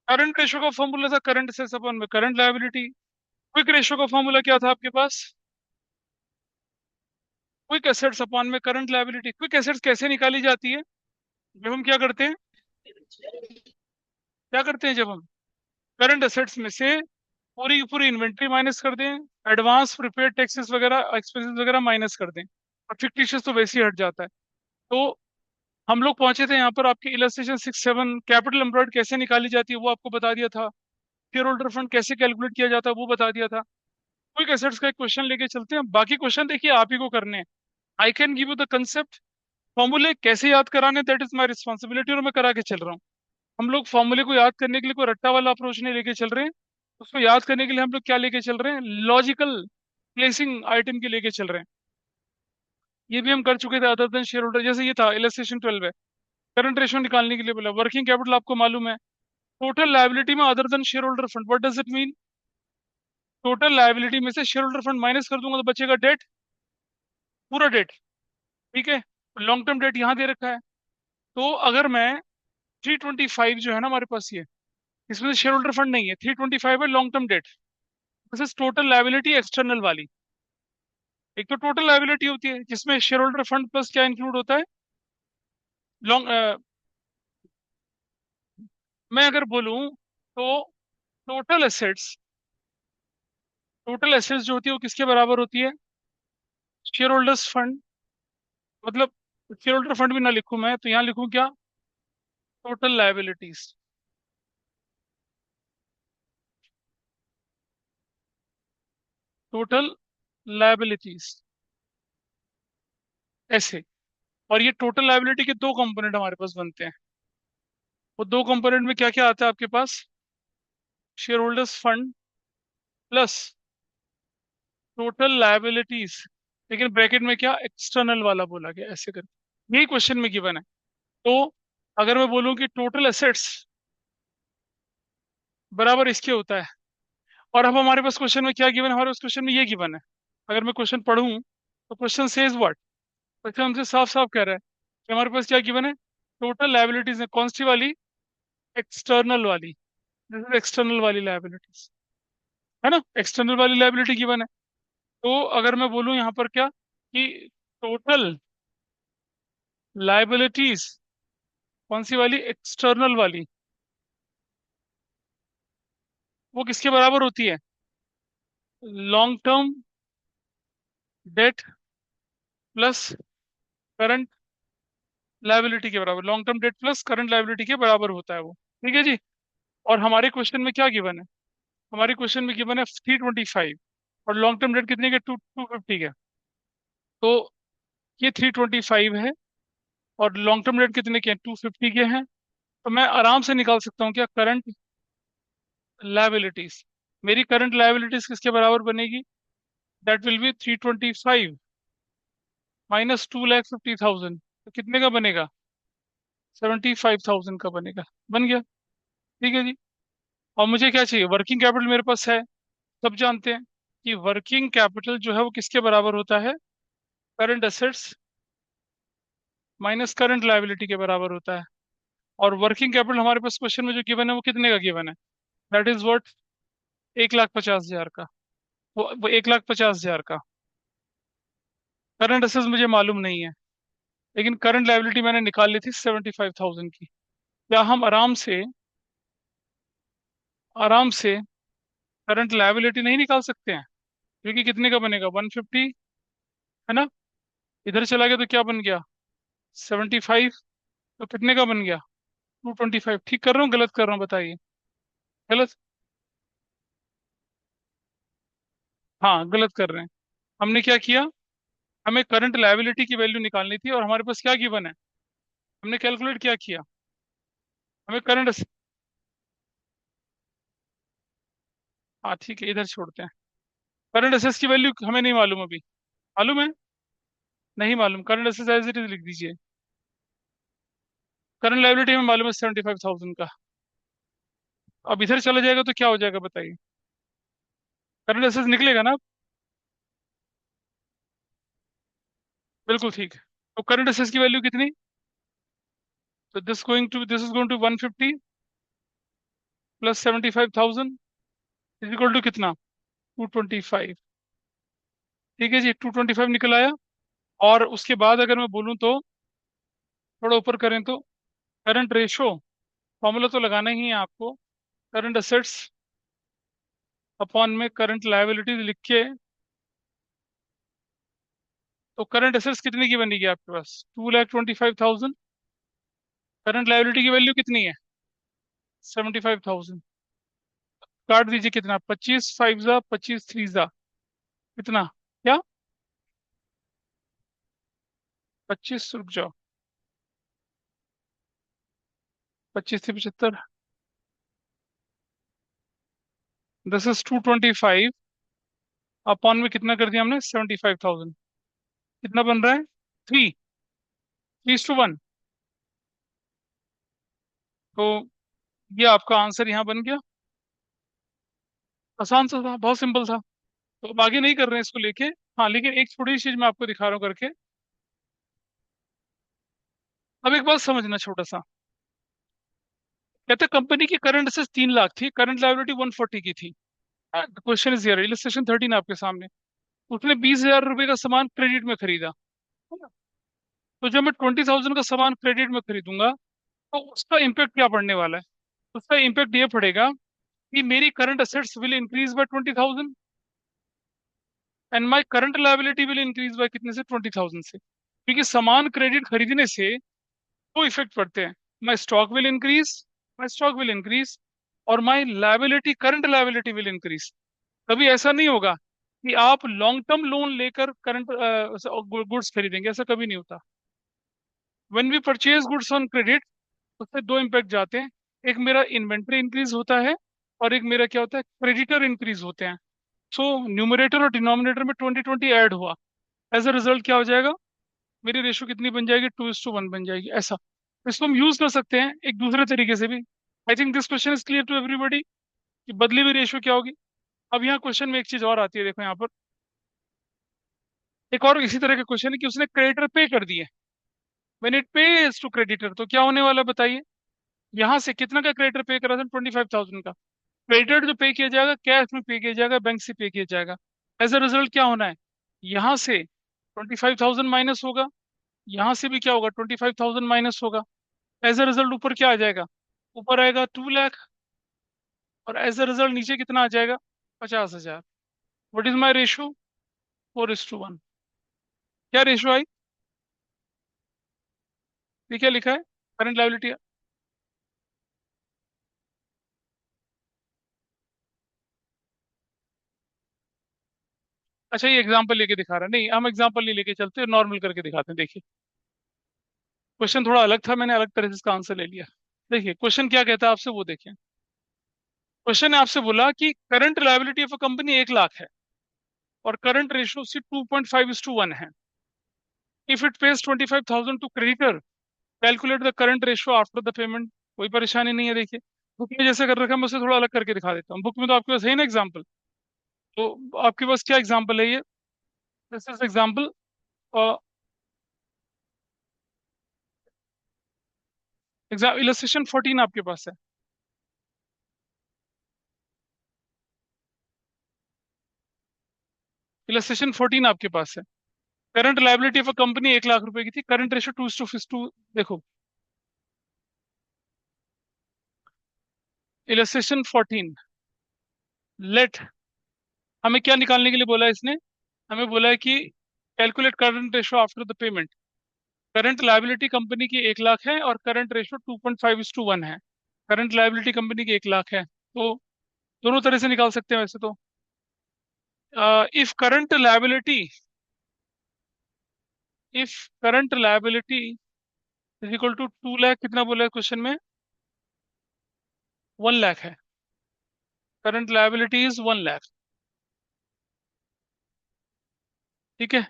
Current ratio का formula था current assets upon में करंट लायबिलिटी। क्विक रेशो का फॉर्मूला क्या था आपके पास? क्विक एसेट्स अपॉन में करंट लायबिलिटी। क्विक एसेट्स कैसे निकाली जाती है? जब हम क्या करते हैं, क्या करते हैं जब हम करंट एसेट्स में से पूरी की पूरी इन्वेंट्री माइनस कर दें, एडवांस प्रीपेड टैक्सेस वगैरह एक्सपेंसेस वगैरह माइनस कर दें, और फिक्टिशियस तो वैसे ही हट जाता है। तो हम लोग पहुंचे थे यहाँ पर, आपकी इलस्ट्रेशन 6-7 कैपिटल एम्प्लॉयड कैसे निकाली जाती है वो आपको बता दिया था। शेयर होल्डर फंड कैसे कैलकुलेट किया जाता है वो बता दिया था। क्विक एसेट्स का एक क्वेश्चन लेके चलते हैं, बाकी क्वेश्चन देखिए आप ही को करने हैं। I can give you the concept, फॉर्मूले कैसे याद कराने दैट इज माई रिस्पॉन्सिबिलिटी, और मैं करा के चल रहा हूँ। हम लोग फॉर्मूले को याद करने के लिए कोई रट्टा वाला अप्रोच नहीं लेके चल रहे हैं। उसको याद करने के लिए हम लोग क्या लेके चल रहे हैं, लॉजिकल प्लेसिंग आइटम के लेके चल रहे हैं। ये भी हम कर चुके थे अदर देन शेयर होल्डर, जैसे ये था इलस्ट्रेशन 12 है। करंट रेशो निकालने के लिए बोला, वर्किंग कैपिटल आपको मालूम है। टोटल लायबिलिटी में other than share holder fund, what does it mean? Total liability में से शेयर होल्डर फंड माइनस कर दूंगा तो बचेगा डेट, पूरा डेट। ठीक है, लॉन्ग टर्म डेट यहाँ दे रखा है। तो अगर मैं 325 जो है ना हमारे पास, ये इसमें से शेयर होल्डर फंड नहीं है, 325 है long term date. This is total liability external वाली। एक तो टोटल लायबिलिटी होती है जिसमें शेयर होल्डर फंड प्लस क्या इंक्लूड होता है, लॉन्ग। मैं अगर बोलूं तो टोटल एसेट्स, टोटल एसेट्स जो होती है वो किसके बराबर होती है? शेयर होल्डर्स फंड, मतलब शेयर होल्डर फंड भी ना लिखूं मैं तो यहाँ लिखूं क्या, टोटल लायबिलिटीज। टोटल लायबिलिटीज ऐसे। और ये टोटल लायबिलिटी के दो कंपोनेंट हमारे पास बनते हैं। वो दो कंपोनेंट में क्या क्या आता है आपके पास, share holders fund plus total liabilities, लेकिन ब्रैकेट में क्या एक्सटर्नल वाला बोला गया ऐसे करके, यही क्वेश्चन में गिवन है। तो अगर मैं बोलूं कि टोटल एसेट्स बराबर इसके होता है, और अब हमारे पास क्वेश्चन में क्या गिवन है, हमारे पास क्वेश्चन में ये गिवन है। अगर मैं क्वेश्चन पढ़ूं तो क्वेश्चन सेज व्हाट, क्वेश्चन हमसे साफ साफ कह रहा है कि हमारे पास क्या गिवन है, टोटल लायबिलिटीज है, कौन सी वाली, एक्सटर्नल वाली। एक्सटर्नल वाली लायबिलिटीज है ना, एक्सटर्नल वाली लायबिलिटी गिवन है। तो अगर मैं बोलूं यहाँ पर क्या कि टोटल लायबिलिटीज कौन सी वाली, एक्सटर्नल वाली, वो किसके बराबर होती है, long term date plus current liability के बराबर, long term date plus current liability के बराबर होता है वो। ठीक है जी। और हमारे क्वेश्चन में क्या गिवन है, हमारे क्वेश्चन में गिवन है 325, और लॉन्ग टर्म डेट कितने के, 250 के। तो ये 325 है, और लॉन्ग टर्म डेट कितने के हैं, 250 के हैं। तो मैं आराम से निकाल सकता हूँ क्या, करंट लायबिलिटीज। मेरी करंट लायबिलिटीज किसके बराबर बनेगी, दैट विल बी 325 माइनस 2,50,000, तो कितने का बनेगा, 75,000 का बनेगा। बन गया। ठीक है जी। और मुझे क्या चाहिए, वर्किंग कैपिटल मेरे पास है। सब जानते हैं कि वर्किंग कैपिटल जो है वो किसके बराबर होता है, current assets minus current liability के बराबर होता है। और वर्किंग कैपिटल हमारे पास क्वेश्चन में जो गिवन है वो कितने का गिवन है, दैट इज व्हाट, 1,50,000 का। वो 1,50,000 का। करंट एसेट्स मुझे मालूम नहीं है, लेकिन करंट लायबिलिटी मैंने निकाल ली थी 75,000 की। क्या हम आराम से करंट लायबिलिटी नहीं निकाल सकते हैं? क्योंकि कितने का बनेगा, 150 है ना, इधर चला गया तो क्या बन गया, 75। तो कितने का बन गया, 225। ठीक कर रहा हूँ गलत कर रहा हूँ बताइए? गलत, हाँ गलत कर रहे हैं। हमने क्या किया, हमें करंट लायबिलिटी की वैल्यू निकालनी थी, और हमारे पास क्या गिवन है, हमने कैलकुलेट क्या किया, हमें करंट। हाँ ठीक है, इधर छोड़ते हैं। करंट एसेट्स की वैल्यू हमें नहीं मालूम अभी, मालूम है, नहीं मालूम, current assets as it is लिख दीजिए। करंट लायबिलिटी हमें मालूम है 75,000 का। अब इधर चला जाएगा तो क्या हो जाएगा बताइए, करंट एसेट्स निकलेगा ना। बिल्कुल ठीक है। तो करंट एसेट्स की वैल्यू कितनी, तो this is going to 150 plus 75,000 is equal to कितना? 225। ठीक है जी, 225 निकल आया। और उसके बाद अगर मैं बोलूँ तो थोड़ा ऊपर करें तो करंट रेशो, फॉर्मूला तो लगाना ही है आपको। करंट असेट्स अपॉन में करंट लायबिलिटीज लिख के, तो करंट असेट्स कितने की बनेगी आपके पास? 2,25,000। करंट लायबिलिटी की वैल्यू कितनी है? 75,000। काट दीजिए, कितना? 25 फाइव जा, 25 थ्री जा, कितना? क्या? 25, रुक जाओ, 25 से 75, दिस इज 225 अपॉन में कितना कर दिया हमने? 75,000। कितना बन रहा है? 3:1। तो ये आपका आंसर यहाँ बन गया। आसान सा था, बहुत सिंपल था। तो अब आगे नहीं कर रहे हैं इसको लेके। हाँ, लेकिन एक छोटी सी चीज मैं आपको दिखा रहा हूँ करके। अब एक बात समझना छोटा सा। कहते कंपनी की करंट असेट्स 3 लाख थी, करंट लायबिलिटी 140 की थी। क्वेश्चन इज हियर, इलस्ट्रेशन 13 आपके सामने। उसने 20,000 रुपए का सामान क्रेडिट में खरीदा, है ना? तो जब मैं 20,000 का सामान क्रेडिट में खरीदूंगा, तो उसका इम्पेक्ट क्या पड़ने वाला है? उसका इम्पेक्ट ये पड़ेगा कि मेरी current assets will increase by 20,000 and my current liability will increase by कितने से? 20,000 से। क्योंकि सामान क्रेडिट खरीदने से दो इफेक्ट पड़ते हैं। My stock will increase, my stock will increase, और my liability, current liability will increase. कभी ऐसा नहीं होगा कि आप लॉन्ग टर्म लोन लेकर करंट गुड्स खरीदेंगे, ऐसा कभी नहीं होता। When we purchase goods on credit, उससे दो इम्पैक्ट जाते हैं। एक मेरा इन्वेंट्री इंक्रीज होता है, और एक मेरा क्या होता है? क्रेडिटर इंक्रीज होते हैं। सो न्यूमरेटर और डिनोमिनेटर में 2020 ऐड हुआ। एज अ रिजल्ट क्या हो जाएगा? मेरी रेशो कितनी बन जाएगी? 2:1 बन जाएगी। ऐसा इसको हम यूज कर सकते हैं एक दूसरे तरीके से भी। I think this question is clear to everybody कि बदली हुई रेशो क्या होगी। अब यहाँ क्वेश्चन में एक चीज और आती है, देखो यहाँ पर एक और इसी तरह का क्वेश्चन है कि उसने क्रेडिटर पे कर दिए। When it pays to creditor, तो क्या होने वाला है बताइए? यहाँ से कितना का क्रेडिटर पे करा था? 25,000 का। क्रेडिटर जो पे किया जाएगा, कैश में पे किया जाएगा, बैंक से पे किया जाएगा। एज अ रिजल्ट क्या होना है? यहाँ से 25,000 माइनस होगा, यहाँ से भी क्या होगा? 25,000 माइनस होगा। एज अ रिजल्ट ऊपर क्या आ जाएगा? ऊपर आएगा 2 लाख, और एज अ रिजल्ट नीचे कितना आ जाएगा? 50,000। What is my ratio? 4:1। क्या रेशो आई? ये क्या लिखा है? Current liability. अच्छा, ये एग्जांपल लेके दिखा रहा है? नहीं, हम एग्जांपल नहीं लेके चलते, नॉर्मल करके दिखाते हैं। देखिए, क्वेश्चन थोड़ा अलग था, मैंने अलग तरह से इसका आंसर ले लिया। देखिए क्वेश्चन क्या कहता है आपसे, वो देखिए। क्वेश्चन ने आपसे बोला कि current liability of a company 1 lakh है, और करंट रेशियो उसकी 2.5:1 है। If it pays 25,000 to creditor, calculate the current ratio after the payment. कोई परेशानी नहीं है। देखिए, बुक में जैसे कर रखा है, मैं उसे थोड़ा अलग करके दिखा देता हूँ। बुक में तो आपके पास है ना एग्जाम्पल, तो आपके पास क्या एग्जाम्पल है? ये this is example. Exam illustration 14 आपके पास है। इलस्ट्रेशन 14 आपके पास है। Current liability of a company 1 lakh रुपए की थी, करंट रेशियो 2:2। देखो, इलस्ट्रेशन 14, लेट, हमें क्या निकालने के लिए बोला है इसने? हमें बोला है कि calculate current ratio after the payment. Current liability company की 1 लाख है, और करंट रेशियो 2.5:1 है। करंट लायबिलिटी कंपनी की 1 लाख है, तो दोनों तरह से निकाल सकते हैं वैसे तो। If current liability, if current liability is equal to 2 lakh, कितना बोला है क्वेश्चन में? 1 लाख है। Current liability is 1 lakh. ठीक है,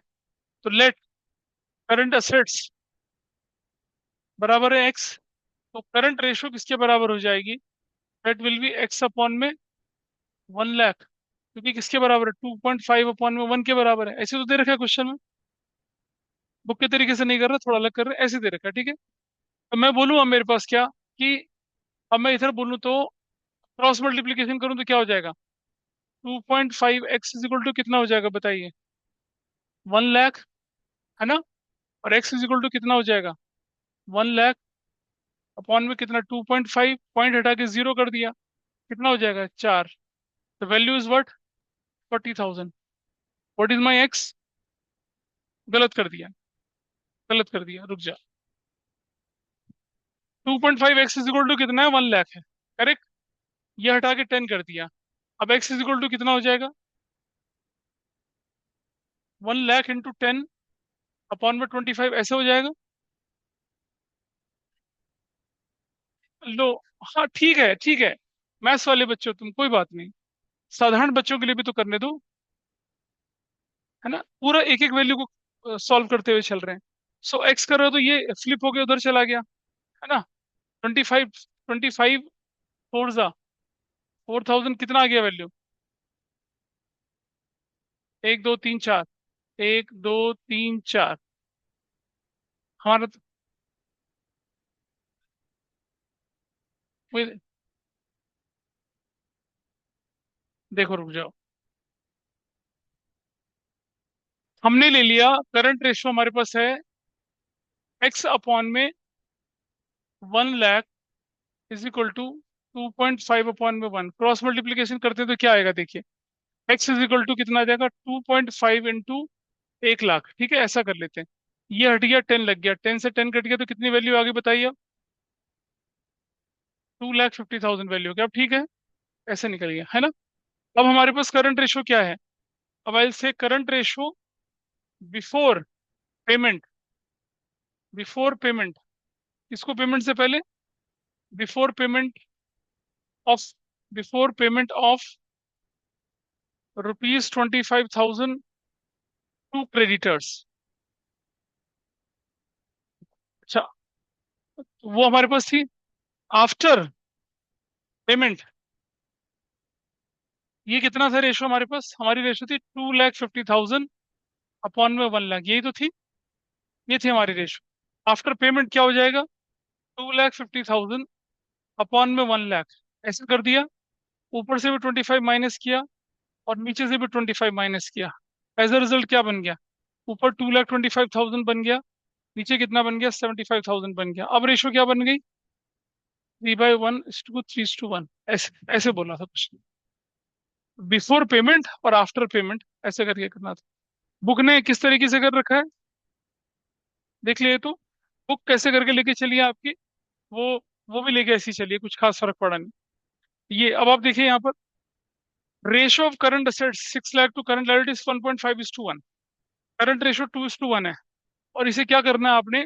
तो लेट करंट असेट्स बराबर है एक्स। तो करंट रेशियो किसके बराबर हो जाएगी? That will be x upon में 1 लाख, क्योंकि किसके बराबर है? 2.5 अपॉन में 1 के बराबर है। ऐसे तो दे रखा है क्वेश्चन में, बुक के तरीके से नहीं कर रहा, थोड़ा अलग कर रहे हैं, ऐसे दे रखा है। ठीक है, तो मैं बोलूँ अब मेरे पास क्या, कि अब मैं इधर बोलूँ तो क्रॉस मल्टीप्लीकेशन करूँ तो क्या हो जाएगा? 2.5x इज इक्वल टू कितना हो जाएगा बताइए? 1 लाख, है ना? और x इज इक्वल टू कितना हो जाएगा? 1 लाख अपॉन में कितना, 2.5, पॉइंट हटा के जीरो कर दिया, कितना हो जाएगा? 4। The value is what? 40,000। What is my x? गलत कर दिया, गलत कर दिया, रुक जा। 2.5x इज इक्वल टू कितना है? 1 लाख है, करेक्ट। ये हटा के 10 कर दिया। अब x इज इक्वल टू कितना हो जाएगा? 1 लाख इंटू 10 अपॉन में 25, ऐसे हो जाएगा। लो, हाँ ठीक है, ठीक है। मैथ्स वाले बच्चों तुम, कोई बात नहीं, साधारण बच्चों के लिए भी तो करने दो, है ना? पूरा एक एक वैल्यू को सॉल्व करते हुए चल रहे हैं। सो एक्स कर रहे हो तो ये फ्लिप होके उधर चला गया, है ना? 25, 25 फोर जा 4,000, कितना आ गया वैल्यू? 1 2 3 4, 1 2 3 4। हमारा तो वही- देखो रुक जाओ, हमने ले लिया करंट रेशो हमारे पास है एक्स अपॉन में 1 lakh is equal to 2.5 upon में 1। क्रॉस मल्टीप्लीकेशन करते हैं तो क्या आएगा देखिए, एक्स इज इक्वल टू कितना आ जाएगा? 2.5 इंटू 1 लाख, ठीक है, ऐसा कर लेते हैं। ये हट गया, 10 लग गया, 10 से 10 कट गया, तो कितनी वैल्यू आ गई बताइए अब? 2,50,000 वैल्यू, क्या अब ठीक है? ऐसे निकल गया, है ना? अब हमारे पास करंट रेशो क्या है? अब आई से current ratio before payment, before payment, इसको पेमेंट से पहले, before payment of, before payment of ₹25,000 to creditors. अच्छा, वो हमारे पास थी आफ्टर पेमेंट। ये कितना था रेशो हमारे पास? हमारी रेशो थी 2,50,000 अपॉन में 1 लाख, यही तो थी, ये थी हमारी रेशो। आफ्टर पेमेंट क्या हो जाएगा? 2,50,000 अपॉन में 1 लाख, ऐसे कर दिया। ऊपर से भी 25 माइनस किया और नीचे से भी 25 माइनस किया। एज अ रिजल्ट क्या बन गया? ऊपर 2,25,000 बन गया, नीचे कितना बन गया? 75,000 बन गया। अब रेशो क्या बन गई? 3/1:3:1, ऐसे ऐसे बोला था कुछ, बिफोर पेमेंट और आफ्टर पेमेंट ऐसे करके करना था। बुक ने किस तरीके से कर रखा है देख लिए तो, बुक कैसे करके लेके चलिए आपकी, वो वो भी लेके ऐसी चलिए, कुछ खास फर्क पड़ा नहीं। ये अब आप देखिए यहाँ पर, ratio of current assets 6 lakh to current liabilities 1.5:1। Current ratio 2:1 है। और इसे क्या करना है आपने?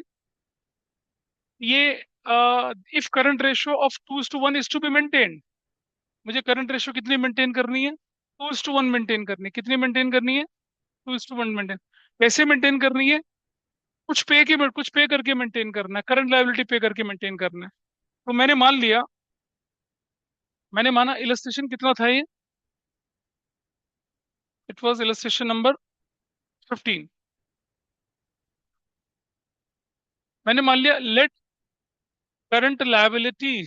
ये if current ratio of 2:1 is to be maintain, मुझे करंट रेशियो कितनी मेंटेन करनी है? 2:1 मेंटेन करनी है। कितनी मेंटेन करनी है? 2:1 मेंटेन। कैसे मेंटेन करनी है? कुछ पे करके मेंटेन करना है, करंट लायबिलिटी पे करके मेंटेन करना है। तो मैंने मान लिया, मैंने माना इलस्ट्रेशन कितना था ये? It was illustration number 15। मैंने मान लिया let current liability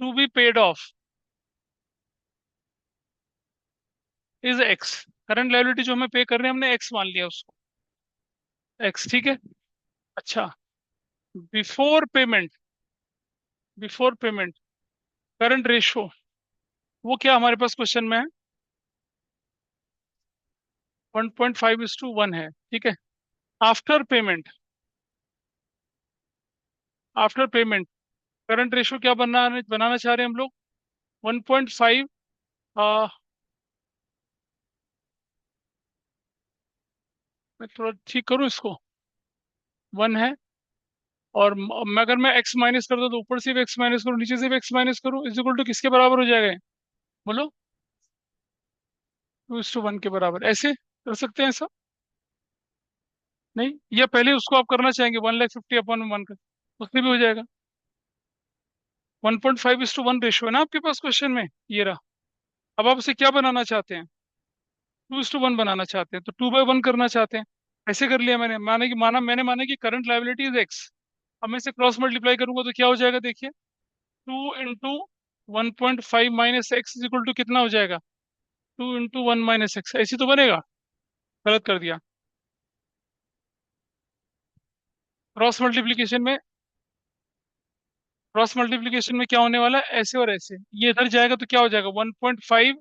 to be paid off is X. Current liability जो हमें पे कर रहे हैं, हमने एक्स मान लिया उसको, एक्स, ठीक है। अच्छा, before payment, before payment current ratio, वो क्या हमारे पास क्वेश्चन में है? 1.5:1 है, ठीक है। After payment, after payment current ratio क्या बनाना बनाना चाह रहे हैं हम लोग? 1.5, मैं थोड़ा ठीक करूँ इसको, 1 है। और अगर मैं एक्स माइनस कर दूं तो ऊपर से भी एक्स माइनस करूँ, नीचे से भी एक्स माइनस करूँ, इज इक्वल टू किसके बराबर हो जाएगा ये? बोलो। 2:1 के बराबर, ऐसे कर सकते हैं ऐसा? नहीं, या पहले उसको आप करना चाहेंगे 1,50,000 अपॉन 1 का, उससे भी हो जाएगा। 1.5:1 रेशो है ना आपके पास क्वेश्चन में, ये रहा। अब आप उसे क्या बनाना चाहते हैं? 2:1 बनाना चाहते हैं, तो 2/1 करना चाहते हैं। ऐसे कर लिया मैंने, मैंने माना कि करंट लायबिलिटी इज एक्स। अब मैं इसे क्रॉस मल्टीप्लाई करूंगा तो क्या हो जाएगा देखिए, 2 into 1.5 minus X is equal to कितना हो जाएगा? 2 × 1 - x, ऐसी तो बनेगा। गलत कर दिया। क्रॉस मल्टीप्लीकेशन में, क्रॉस मल्टीप्लीकेशन में क्या होने वाला है, ऐसे और ऐसे, ये इधर जाएगा तो क्या हो जाएगा? 1.5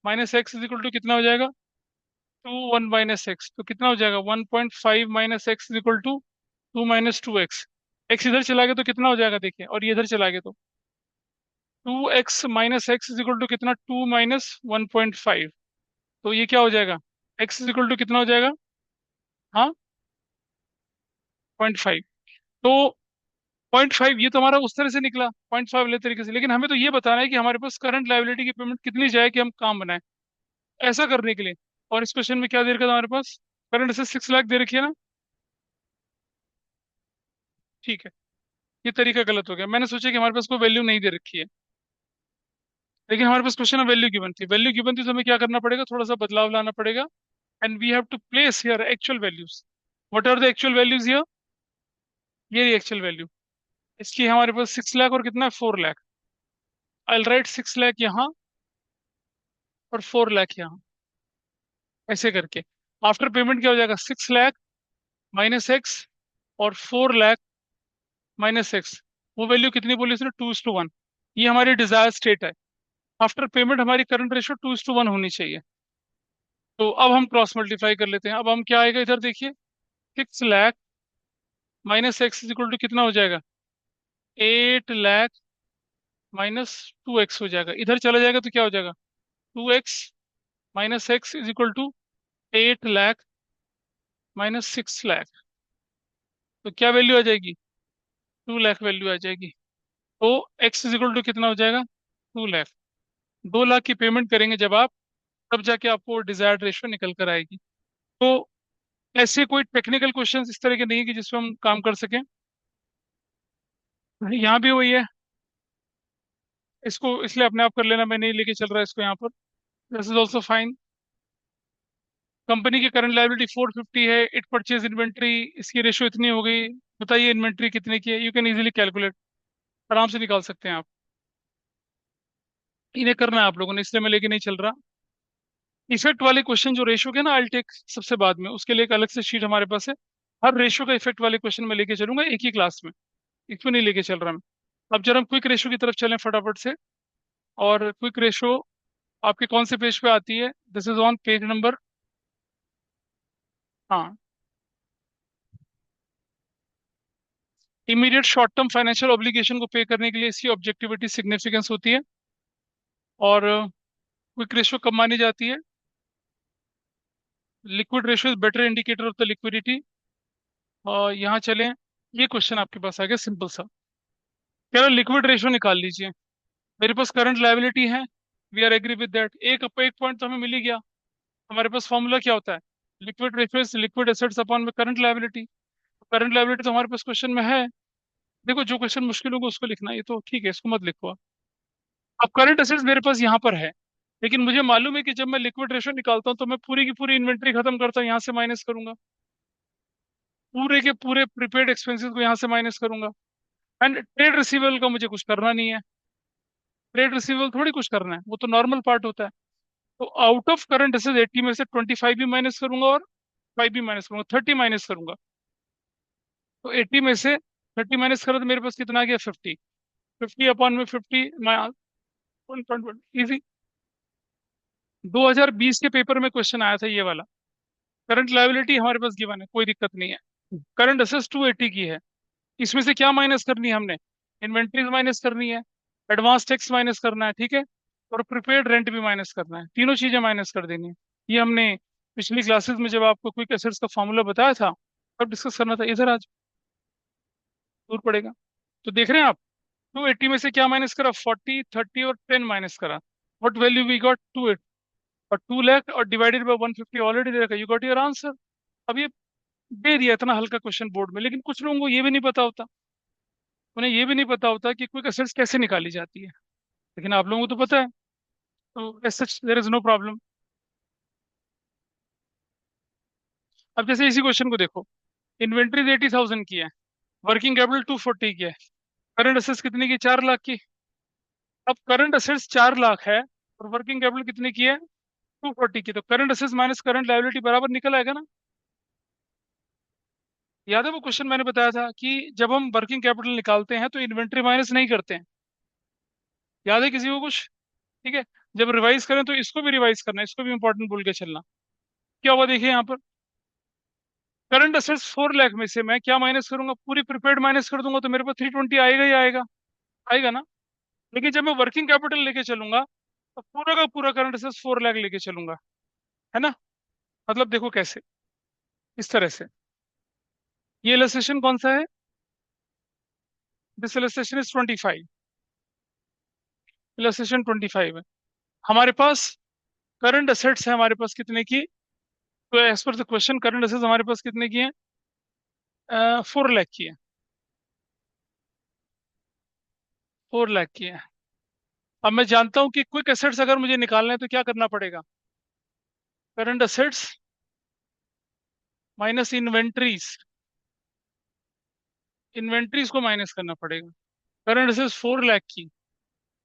minus X is equal to कितना हो जाएगा? 2 1 - x, तो कितना हो जाएगा? 1.5 minus X is equal to 2 - 2x। X इधर चला गया तो कितना हो जाएगा देखिए, और ये इधर चला गया तो 2x - x is equal to कितना? 2 - 1.5। तो ये क्या हो जाएगा? x इज इक्वल टू कितना हो जाएगा? हाँ, 0.5। तो 0.5 ये तो हमारा उस तरह से निकला, 0.5 वाले तरीके से, लेकिन हमें तो ये बताना है कि हमारे पास करंट लायबिलिटी की पेमेंट कितनी जाए कि हम काम बनाए, ऐसा करने के लिए। और इस क्वेश्चन में क्या दे रखा था हमारे पास? करंट से 6 लाख दे रखी है ना। ठीक है, ये तरीका गलत हो गया, मैंने सोचा कि हमारे पास कोई वैल्यू नहीं दे रखी है, लेकिन हमारे पास क्वेश्चन में वैल्यू गिवन थी। वैल्यू गिवन थी तो हमें क्या करना पड़ेगा, थोड़ा सा बदलाव लाना पड़ेगा। And we have to place here actual values. What are the actual values here? ये एक्चुअल वैल्यू इसकी हमारे पास 6 लाख और कितना है, 4 लाख। आई राइट 6 लाख यहाँ और 4 लाख यहाँ, ऐसे करके। आफ्टर पेमेंट क्या हो जाएगा? 6 लाख माइनस एक्स और 4 लाख माइनस एक्स। वो वैल्यू कितनी बोली उसने? 2:1। ये हमारी डिजायर स्टेट है। आफ्टर पेमेंट हमारी करंट रेशो 2:1 होनी चाहिए। तो अब हम क्रॉस मल्टीप्लाई कर लेते हैं। अब हम क्या आएगा इधर देखिए, 6 lakh minus X is equal to कितना हो जाएगा? 8 लाख -2x हो जाएगा। इधर चला जाएगा तो क्या हो जाएगा? 2x minus X is equal to 8 lakh -6 lakh. तो क्या वैल्यू आ जाएगी? 2 लाख वैल्यू आ जाएगी। तो x इज इक्वल टू कितना हो जाएगा? 2 लाख। 2 लाख की पेमेंट करेंगे जब आप, तब जाके आपको डिजायर्ड रेशो निकल कर आएगी। तो ऐसे कोई टेक्निकल क्वेश्चंस इस तरह के नहीं है कि जिसमें हम काम कर सकें। यहाँ भी वही है, इसको इसलिए अपने आप कर लेना, मैं नहीं लेके चल रहा इसको यहाँ पर। This is also fine. Company की करंट लायबिलिटी 450 है, इट परचेज इन्वेंट्री, इसकी रेशो इतनी हो गई। बताइए इन्वेंट्री कितने की है? यू कैन इजीली कैलकुलेट, आराम से निकाल सकते हैं आप। इन्हें करना है आप लोगों ने, इसलिए मैं लेके नहीं चल रहा। इफेक्ट वाले क्वेश्चन जो रेशो के ना, आई टेक सबसे बाद में, उसके लिए एक अलग से शीट हमारे पास है। हर रेशो का इफेक्ट वाले क्वेश्चन में लेके चलूंगा एक ही क्लास में, इसमें नहीं लेके चल रहा मैं। अब जरा हम क्विक रेशो की तरफ चलें फटाफट से। और क्विक रेशो आपके कौन से पेज पे आती है? This is on page number, हाँ, immediate short term financial obligation को पे करने के लिए इसकी ऑब्जेक्टिविटी सिग्निफिकेंस होती है। और क्विक रेशो कब मानी जाती है? Liquid ratio is better indicator of the liquidity. और यहाँ चलें, ये क्वेश्चन आपके पास आ गया सिंपल सा। कह रहा लिक्विड रेशो निकाल लीजिए। मेरे पास करंट लायबिलिटी है, we are agree with that. एक पॉइंट तो हमें मिल ही गया। हमारे पास फॉर्मूला क्या होता है? Liquid ratio is liquid assets upon में करंट लायबिलिटी। करंट लायबिलिटी तो हमारे पास क्वेश्चन में है। देखो, जो क्वेश्चन मुश्किल होगा उसको लिखना, ये तो ठीक है, इसको मत लिखो आप। अब करंट एसेट्स मेरे पास यहाँ पर है, लेकिन मुझे मालूम है कि जब मैं लिक्विड रेशो निकालता हूँ तो मैं पूरी की पूरी इन्वेंट्री खत्म करता हूँ, यहाँ से माइनस करूंगा। पूरे के पूरे प्रीपेड एक्सपेंसेस को यहाँ से माइनस करूंगा। एंड ट्रेड रिसीवेबल का मुझे कुछ करना नहीं है। ट्रेड रिसीवेबल थोड़ी कुछ करना है, वो तो नॉर्मल पार्ट होता है। तो आउट ऑफ करंट एसेट्स 80 में से 25 भी माइनस करूंगा और 5 भी माइनस करूंगा, 30 माइनस करूंगा। तो 80 में से 30 माइनस करो तो मेरे पास कितना आ गया? 50। 50 अपॉन में 50, 1.1 इजी। 2020 के पेपर में क्वेश्चन आया था ये वाला। करंट लायबिलिटी हमारे पास गिवन है, कोई दिक्कत नहीं है। करंट असेट्स 280 की है, इसमें से क्या माइनस करनी है हमने? इन्वेंट्रीज माइनस करनी है, एडवांस टैक्स माइनस करना है, ठीक है, और प्रीपेड रेंट भी माइनस करना है। तीनों चीजें माइनस कर देनी है। ये हमने पिछली क्लासेस में जब आपको क्विक एसेट्स का फॉर्मूला बताया था तब डिस्कस करना था। इधर आज दूर पड़ेगा। तो देख रहे हैं आप, 280 में से क्या माइनस करा? 40, 30 और 10 माइनस करा। What value we got? 280। और 2 लाख और डिवाइडेड बाय 150 ऑलरेडी दे रखा, यू गॉट योर आंसर। अब ये दे दिया इतना हल्का क्वेश्चन बोर्ड में, लेकिन कुछ लोगों को ये भी नहीं पता होता, उन्हें ये भी नहीं पता होता कि क्विक एसेट्स कैसे निकाली जाती है। लेकिन आप लोगों को तो पता है, तो as such there is no problem. अब जैसे इसी क्वेश्चन को देखो, इन्वेंट्रीज 80,000 की है, वर्किंग कैपिटल 240 की है, करंट एसेट्स कितने की? 4 लाख की। अब करंट असेट्स 4 लाख है और वर्किंग कैपिटल कितने की है, 240 की, तो current assets minus current liability बराबर निकल आएगा ना। याद है वो क्वेश्चन मैंने बताया था कि जब हम वर्किंग कैपिटल निकालते हैं तो इन्वेंट्री माइनस नहीं करते हैं। याद है किसी को कुछ? ठीक है। जब रिवाइज करें तो इसको भी रिवाइज करना, इसको भी इंपॉर्टेंट बोल के चलना। क्या हुआ देखिए यहाँ पर, करंट असेट्स 4 लाख में से मैं क्या माइनस करूंगा, पूरी प्रीपेड माइनस कर दूंगा तो मेरे पास 320 आएगा ही आएगा। आएगा ना। लेकिन जब मैं वर्किंग कैपिटल लेके चलूंगा तो पूरा का पूरा करंट असेट्स 4 लाख लेके चलूंगा। है ना। मतलब देखो कैसे, इस तरह से। ये इलस्ट्रेशन कौन सा है, दिस इलस्ट्रेशन इज 25। इलस्ट्रेशन 25 है। हमारे पास करंट असेट्स है हमारे पास कितने की, तो as per the question current assets हमारे पास कितने की है, 4 लाख की है। 4 लाख की है। अब मैं जानता हूं कि क्विक एसेट्स अगर मुझे निकालना है तो क्या करना पड़ेगा, current assets minus inventories, inventories को माइनस करना पड़ेगा। करंट असेट्स 4 लाख की,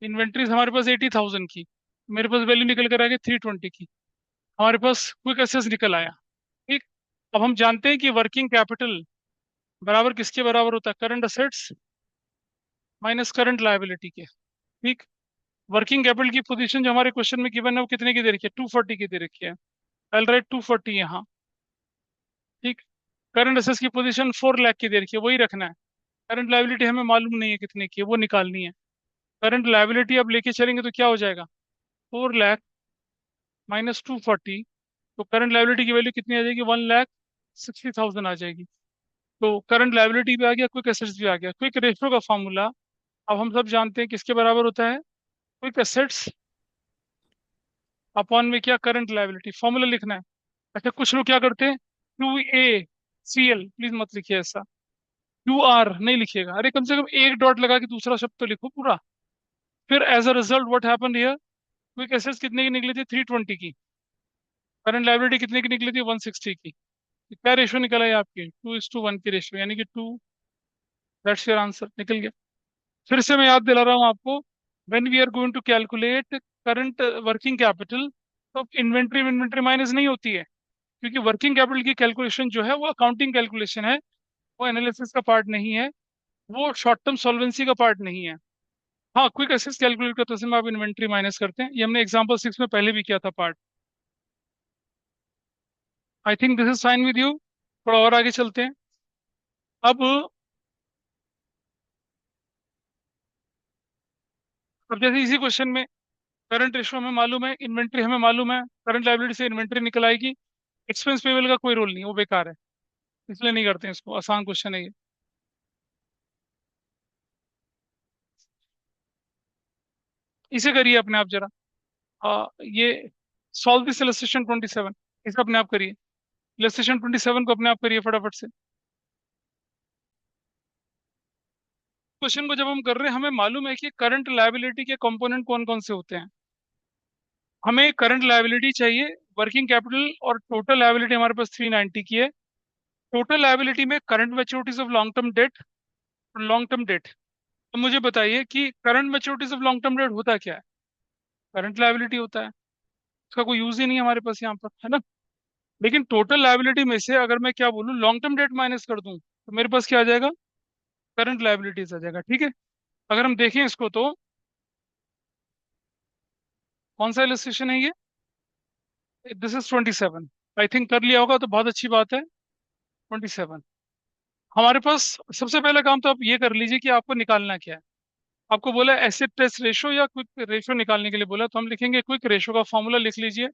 इन्वेंट्रीज हमारे पास 80,000 की, मेरे पास वैल्यू निकल कर आ गई 320 की। हमारे पास क्विक एसेट्स निकल आया। ठीक। अब हम जानते हैं कि वर्किंग कैपिटल बराबर किसके बराबर होता है, current assets minus current liability के। ठीक। वर्किंग कैपिटल की पोजीशन जो हमारे क्वेश्चन में गिवन है वो कितने की दे रखी है, 240 की दे रखी है। आई राइट 240 यहाँ। ठीक। करंट असेट्स की पोजीशन 4 लाख की दे रखी है, वही रखना है। करंट लायबिलिटी हमें मालूम नहीं है कितने की है, वो निकालनी है। करंट लायबिलिटी अब लेके चलेंगे तो क्या हो जाएगा, 4 लाख माइनस 240, तो करंट लायबिलिटी की वैल्यू कितनी आ जाएगी, 1,60,000 आ जाएगी। तो करंट लायबिलिटी भी आ गया, क्विक एसेट्स भी आ गया। क्विक रेशियो का फॉर्मूला अब हम सब जानते हैं किसके बराबर होता है, क्विक एसेट्स अपॉन में क्या, करंट लायबिलिटी। फॉर्मूला लिखना है। अच्छा कुछ लोग क्या करते हैं, QACL, प्लीज मत लिखिए ऐसा, QR नहीं लिखिएगा। अरे कम से कम एक डॉट लगा के दूसरा शब्द तो लिखो पूरा। फिर as a result what happened here, quick assets कितने की निकली थी, 320 की। करंट लायबिलिटी कितने की निकली थी, 160 की। तो क्या रेशियो निकला है आपकी, 2:1 की रेशियो, यानी कि 2। दैट्स योर आंसर, निकल गया। फिर से मैं याद दिला रहा हूँ आपको, when we are going to calculate current working capital, तो इन्वेंट्री इन्वेंट्री माइनस नहीं होती है, क्योंकि वर्किंग कैपिटल की कैलकुलेशन जो है वो अकाउंटिंग कैलकुलेशन है, वो एनालिसिस का पार्ट नहीं है, वो शॉर्ट टर्म सॉल्वेंसी का पार्ट नहीं है। हाँ क्विक एसेट्स कैलकुलेट करते समय आप इन्वेंट्री माइनस करते हैं, ये हमने एग्जांपल 6 में पहले भी किया था part. I think this is fine with you. थोड़ा और आगे चलते हैं। अब अब जैसे इसी क्वेश्चन में करंट रेशो हमें मालूम है, इन्वेंट्री हमें मालूम है, करंट लायबिलिटी से इन्वेंट्री निकल आएगी। एक्सपेंस पेबल का कोई रोल नहीं, वो बेकार है, इसलिए नहीं करते हैं इसको, आसान क्वेश्चन है ये। इसे करिए अपने आप जरा। ये सॉल्व दिस इलस्ट्रेशन 27, इसे अपने आप करिए। इलस्ट्रेशन 27 को अपने आप करिए फटाफट से। क्वेश्चन को जब हम कर रहे हैं हमें मालूम है कि करंट लायबिलिटी के कंपोनेंट कौन कौन से होते हैं। हमें करंट लायबिलिटी चाहिए, वर्किंग कैपिटल और टोटल लायबिलिटी हमारे पास 390 की है। टोटल लायबिलिटी में current मैच्योरिटीज of long term date, long term date. तो मुझे बताइए कि current मैच्योरिटीज of long term date होता क्या है, करंट लायबिलिटी होता है। उसका कोई यूज ही नहीं है हमारे पास यहाँ पर, है ना। लेकिन टोटल लायबिलिटी में से अगर मैं क्या बोलूँ, लॉन्ग टर्म डेट माइनस कर दूं तो मेरे पास क्या आ जाएगा, करंट लायबिलिटीज आ जाएगा। ठीक है। अगर हम देखें इसको तो कौन सा इलस्ट्रेशन है ये, दिस इज 27। आई थिंक कर लिया होगा तो बहुत अच्छी बात है। 27 हमारे पास, सबसे पहला काम तो आप ये कर लीजिए कि आपको निकालना क्या है। आपको बोला एसिड टेस्ट रेशो या क्विक रेशो निकालने के लिए बोला, तो हम लिखेंगे क्विक रेशो का फॉर्मूला लिख लीजिए।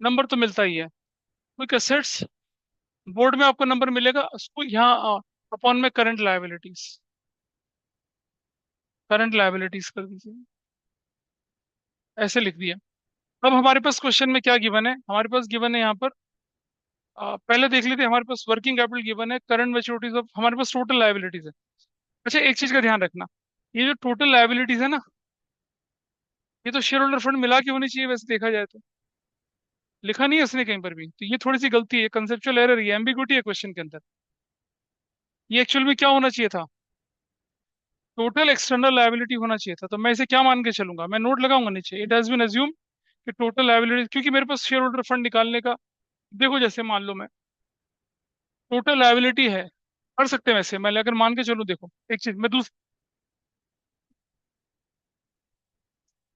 नंबर तो मिलता ही है, क्विक एसेट्स, बोर्ड में आपको नंबर मिलेगा, उसको यहाँ अपॉन में करंट लायबिलिटीज, करंट लायबिलिटीज कर दीजिए, ऐसे लिख दिया। अब हमारे पास क्वेश्चन में क्या गिवन है, हमारे पास गिवन है यहाँ पर, पहले देख लेते हैं। हमारे पास वर्किंग कैपिटल गिवन है, करंट मैच्योरिटीज ऑफ, हमारे पास टोटल लायबिलिटीज है। अच्छा एक चीज का ध्यान रखना, ये जो टोटल लायबिलिटीज है ना, ये तो शेयर होल्डर फंड मिला के होनी चाहिए वैसे देखा जाए तो, लिखा नहीं है इसने कहीं पर भी, तो ये थोड़ी सी गलती है, कंसेप्चुअल एरर, ये एम्बिग्विटी है क्वेश्चन के अंदर। ये एक्चुअल में क्या होना चाहिए था, टोटल एक्सटर्नल लायबिलिटी होना चाहिए था, तो मैं इसे क्या मान के चलूंगा, मैं नोट लगाऊंगा नीचे, इट हैज बीन अज्यूम कि टोटल लायबिलिटी, क्योंकि मेरे पास शेयर होल्डर फंड निकालने का, देखो जैसे मान लो मैं टोटल लायबिलिटी है, कर सकते हैं वैसे, मैं अगर मान के चलूं, देखो एक चीज मैं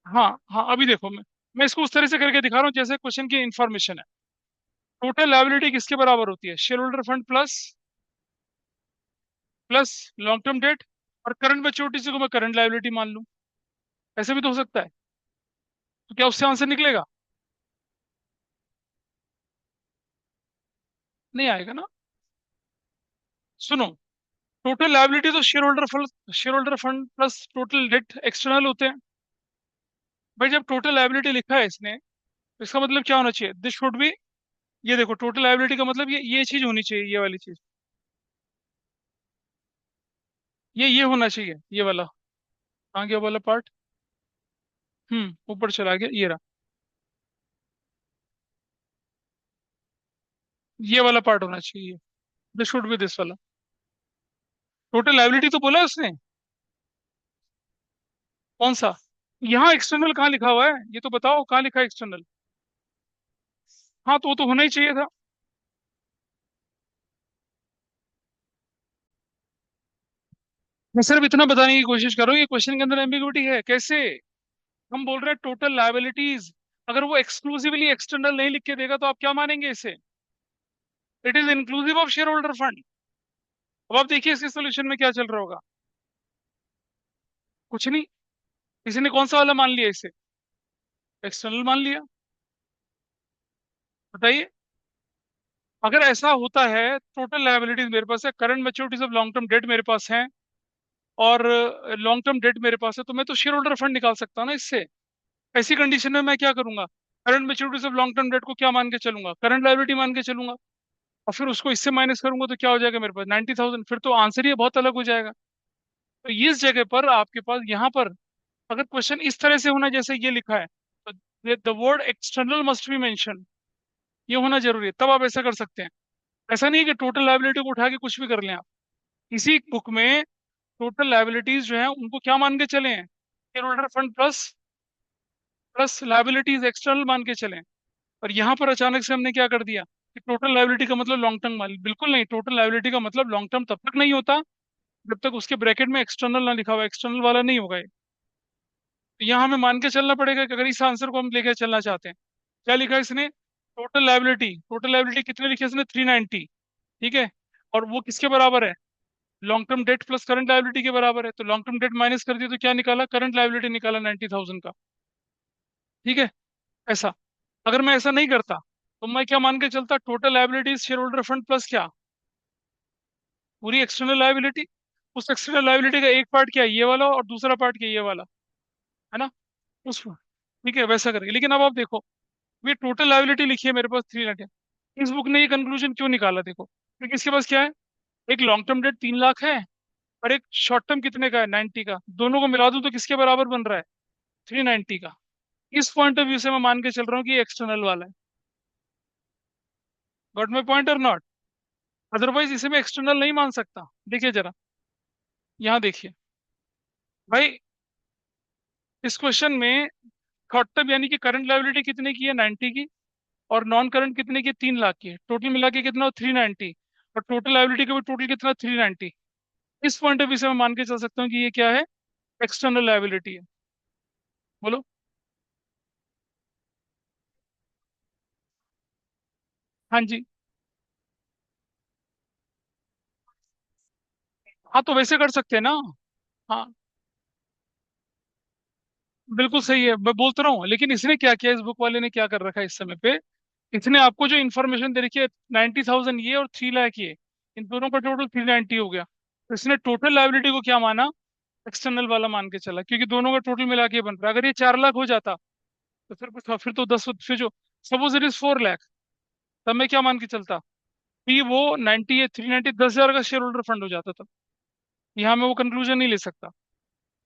हाँ हाँ, अभी देखो मैं इसको उस तरह से करके दिखा रहा हूँ जैसे क्वेश्चन की इंफॉर्मेशन है। टोटल लायबिलिटी किसके बराबर होती है, share holder fund plus long term debt, और करंट मैच्योरिटी को मैं करंट लायबिलिटी मान लूं, ऐसे भी तो हो सकता है। तो क्या उससे आंसर निकलेगा? नहीं आएगा ना। सुनो, टोटल लायबिलिटी तो share holder fund plus total date external होते हैं। भाई जब टोटल लायबिलिटी लिखा है इसने, तो इसका मतलब क्या होना चाहिए, दिस शुड बी, ये देखो टोटल लायबिलिटी का मतलब ये चीज होनी चाहिए, ये वाली चीज, ये होना चाहिए, ये वाला, कहाँ गया वाला पार्ट, ऊपर चला गया, ये रहा, ये वाला पार्ट होना चाहिए, दिस शुड बी दिस वाला। टोटल लायबिलिटी तो बोला है उसने, कौन सा? यहाँ एक्सटर्नल कहाँ लिखा हुआ है, ये तो बताओ कहाँ लिखा है एक्सटर्नल। हाँ तो वो तो होना ही चाहिए था। मैं सिर्फ इतना बताने की कोशिश कर रहा हूँ, ये क्वेश्चन के अंदर एम्बिग्युइटी है कैसे। हम बोल रहे हैं टोटल लायबिलिटीज, अगर वो एक्सक्लूसिवली एक्सटर्नल नहीं लिख के देगा तो आप क्या मानेंगे इसे, it is inclusive of share holder fund. अब आप देखिए इसके सोल्यूशन में क्या चल रहा होगा, कुछ नहीं, किसी ने कौन सा वाला मान लिया इसे, एक्सटर्नल मान लिया। बताइए, अगर ऐसा होता है, टोटल लायबिलिटीज मेरे पास है, current मैच्योरिटीज of long term date मेरे पास है, और लॉन्ग टर्म डेट मेरे पास है, तो मैं तो शेयर होल्डर फंड निकाल सकता हूँ ना इससे। ऐसी कंडीशन में मैं क्या करूंगा, current मैच्योरिटीज of long term date को क्या मान के चलूंगा, करंट लायबिलिटी मान के चलूंगा, और फिर उसको इससे माइनस करूंगा तो क्या हो जाएगा मेरे पास 90,000, फिर तो आंसर ही बहुत अलग हो जाएगा। तो इस जगह पर आपके पास यहाँ पर, अगर क्वेश्चन इस तरह से होना जैसे ये लिखा है, तो the word external must be mention, ये होना जरूरी है, तब आप ऐसा कर सकते हैं। ऐसा नहीं है कि टोटल लायबिलिटी को उठा के कुछ भी कर लें आप। इसी बुक में टोटल लायबिलिटीज जो है उनको क्या मान के चले हैं, share holder fund plus plus liabilities external मान के चले। और यहाँ पर अचानक से हमने क्या कर दिया कि टोटल लायबिलिटी का मतलब लॉन्ग टर्म मान, बिल्कुल नहीं, टोटल लायबिलिटी का मतलब लॉन्ग टर्म तब तक नहीं होता जब तक उसके ब्रैकेट में एक्सटर्नल ना लिखा हुआ, एक्सटर्नल वाला नहीं होगा ये। तो यहाँ हमें मान के चलना पड़ेगा कि अगर इस आंसर को हम लेकर चलना चाहते हैं, क्या लिखा है इसने, टोटल लायबिलिटी कितने लिखे इसने, 390, ठीक है, और वो किसके बराबर है, long term date plus current liability के बराबर है, तो लॉन्ग टर्म डेट माइनस कर दिया तो क्या निकाला, करंट लायबिलिटी निकाला 90,000 का, ठीक है। ऐसा, अगर मैं ऐसा नहीं करता तो मैं क्या मान के चलता, total liabilities share holder fund plus क्या, पूरी एक्सटर्नल लायबिलिटी। उस एक्सटर्नल लायबिलिटी का एक पार्ट क्या है, ये वाला, और दूसरा पार्ट क्या है, ये वाला, है ना, उस, ठीक है वैसा करके। लेकिन अब आप देखो, ये टोटल लायबिलिटी लिखी है मेरे पास 3 लाख है, इस बुक ने ये कंक्लूजन क्यों निकाला, देखो क्योंकि इसके पास क्या है, एक लॉन्ग टर्म डेट 3 लाख है, और एक शॉर्ट टर्म कितने का है, 90 का, दोनों को मिला दूं तो किसके बराबर बन रहा है, 390 का। इस पॉइंट ऑफ व्यू से मैं मान के चल रहा हूँ कि ये एक्सटर्नल वाला है। गॉट माई पॉइंट और नॉट? अदरवाइज इसे मैं एक्सटर्नल नहीं मान सकता। देखिए जरा, यहाँ देखिए भाई, इस क्वेश्चन में शॉर्ट टर्म यानी कि करंट लायबिलिटी कितने की है, 90 की, और नॉन करंट कितने की है, 3 लाख की है, टोटल मिला के कितना, 390, और टोटल लायबिलिटी का भी टोटल कितना, 390। इस पॉइंट ऑफ व्यू से मैं मान के चल सकता हूँ कि ये क्या है, एक्सटर्नल लायबिलिटी है। बोलो। हाँ जी। हाँ तो वैसे कर सकते हैं ना। हाँ बिल्कुल सही है, मैं बोलता रहा हूँ, लेकिन इसने क्या किया, इस बुक वाले ने क्या कर रखा है इस समय पे, इसने आपको जो इन्फॉर्मेशन दे रखी है, 90,000 ये और 3 लाख ये, इन दोनों का टोटल 390 हो गया, तो इसने टोटल लायबिलिटी को क्या माना, एक्सटर्नल वाला मान के चला, क्योंकि दोनों का टोटल मिला के बन रहा है। अगर ये 4 लाख हो जाता तो फिर तो 10, फिर जो, सपोज इट इज 4 लाख, तब मैं क्या मान के चलता कि वो 90 है, 390, 10,000 का शेयर होल्डर फंड हो जाता था। यहाँ मैं वो कंक्लूजन नहीं ले सकता,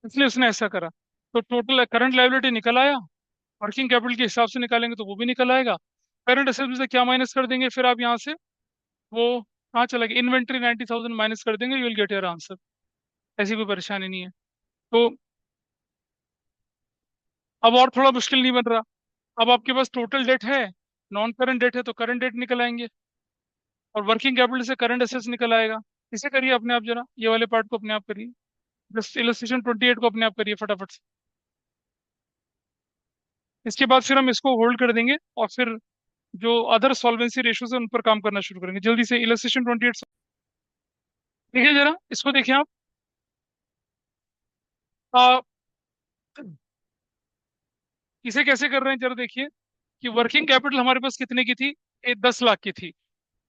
इसलिए उसने ऐसा करा। तो टोटल करंट लायबिलिटी निकल आया, वर्किंग कैपिटल के हिसाब से निकालेंगे तो वो भी निकल आएगा, करंट एसेट में से क्या माइनस कर देंगे फिर आप यहाँ से, वो कहाँ चला गया, इन्वेंट्री 90,000 माइनस कर देंगे, you will get your answer. ऐसी कोई परेशानी नहीं है। तो अब और थोड़ा मुश्किल नहीं बन रहा। अब आपके पास टोटल डेट है, नॉन करंट डेट है, तो करंट डेट निकल आएंगे, और वर्किंग कैपिटल से करंट एसेट्स निकल आएगा। इसे करिए अपने आप, जरा ये वाले पार्ट को अपने आप करिए। जस्ट इलस्ट्रेशन 28 को अपने आप करिए फटाफट से। इसके बाद फिर हम इसको होल्ड कर देंगे, और फिर जो अदर सॉल्वेंसी रेशियोज है उन पर काम करना शुरू करेंगे जल्दी से। इलस्ट्रेशन 28 देखिए जरा, इसको देखिए आप। आ, इसे कैसे कर रहे हैं जरा देखिए, कि वर्किंग कैपिटल हमारे पास कितने की थी, 10 लाख की थी।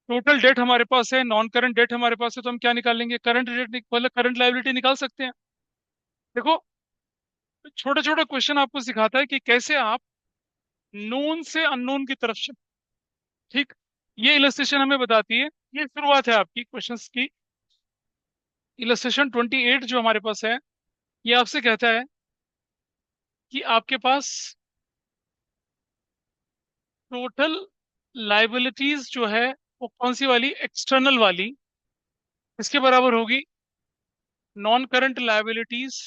टोटल डेट हमारे पास है, नॉन करंट डेट हमारे पास है, तो हम क्या निकालेंगे, करंट डेट मतलब करंट लायबिलिटी निकाल सकते हैं। देखो, छोटा छोटा क्वेश्चन आपको सिखाता है कि कैसे आप नोन से अननोन की तरफ ठीक, ये इलस्ट्रेशन हमें बताती है, ये शुरुआत है आपकी क्वेश्चंस की। इलस्ट्रेशन 28 जो हमारे पास है, ये आपसे कहता है कि आपके पास टोटल लाइबिलिटीज जो है वो कौन सी वाली, एक्सटर्नल वाली, इसके बराबर होगी non current liabilities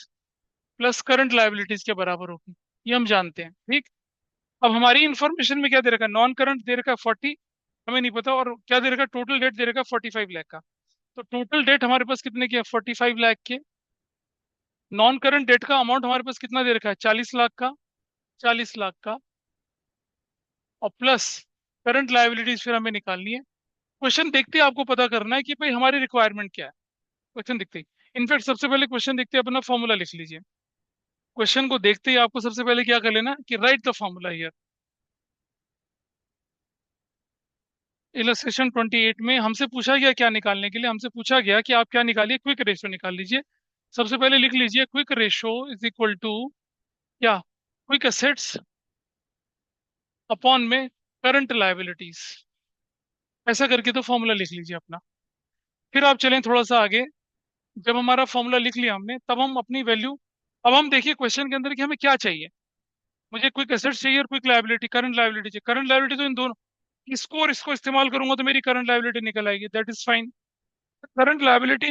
plus current liabilities के बराबर होगी। ये हम जानते हैं, ठीक। अब हमारी इंफॉर्मेशन में क्या दे रखा है, नॉन करंट दे रखा है 40, हमें नहीं पता, और क्या दे रखा है, टोटल डेट दे रखा है 45 लाख का। तो टोटल डेट हमारे पास कितने की है, 45 लाख के। नॉन करंट डेट का अमाउंट हमारे पास कितना दे रखा है, 40 लाख का, 40 लाख का, और प्लस करंट लायबिलिटीज फिर हमें निकालनी है। क्वेश्चन देखते ही आपको पता करना है कि भाई हमारी रिक्वायरमेंट क्या है। क्वेश्चन देखते ही, इनफैक्ट सबसे पहले क्वेश्चन देखते ही अपना फॉर्मूला लिख लीजिए। क्वेश्चन को देखते ही आपको सबसे पहले क्या कर लेना कि right the formula here. Illustration 28 में हमसे पूछा गया क्या निकालने के लिए, हमसे पूछा गया कि आप क्या निकालिए, क्विक रेशो निकाल लीजिए। सबसे पहले लिख लीजिए quick ratio is equal to क्या, क्विक एसेट्स अपॉन में करंट लायबिलिटीज। ऐसा करके तो फॉर्मूला लिख लीजिए अपना। फिर आप चलें थोड़ा सा आगे। जब हमारा फॉर्मूला लिख लिया हमने, तब हम अपनी वैल्यू, अब हम देखिए क्वेश्चन के अंदर कि हमें क्या चाहिए। मुझे क्विक एसेट्स चाहिए और क्विक लायबिलिटी, करंट लायबिलिटी चाहिए। करंट लायबिलिटी तो इन दोनों, इसको और इसको इस्तेमाल करूंगा तो मेरी करंट लायबिलिटी निकल आएगी, that is fine. Current liability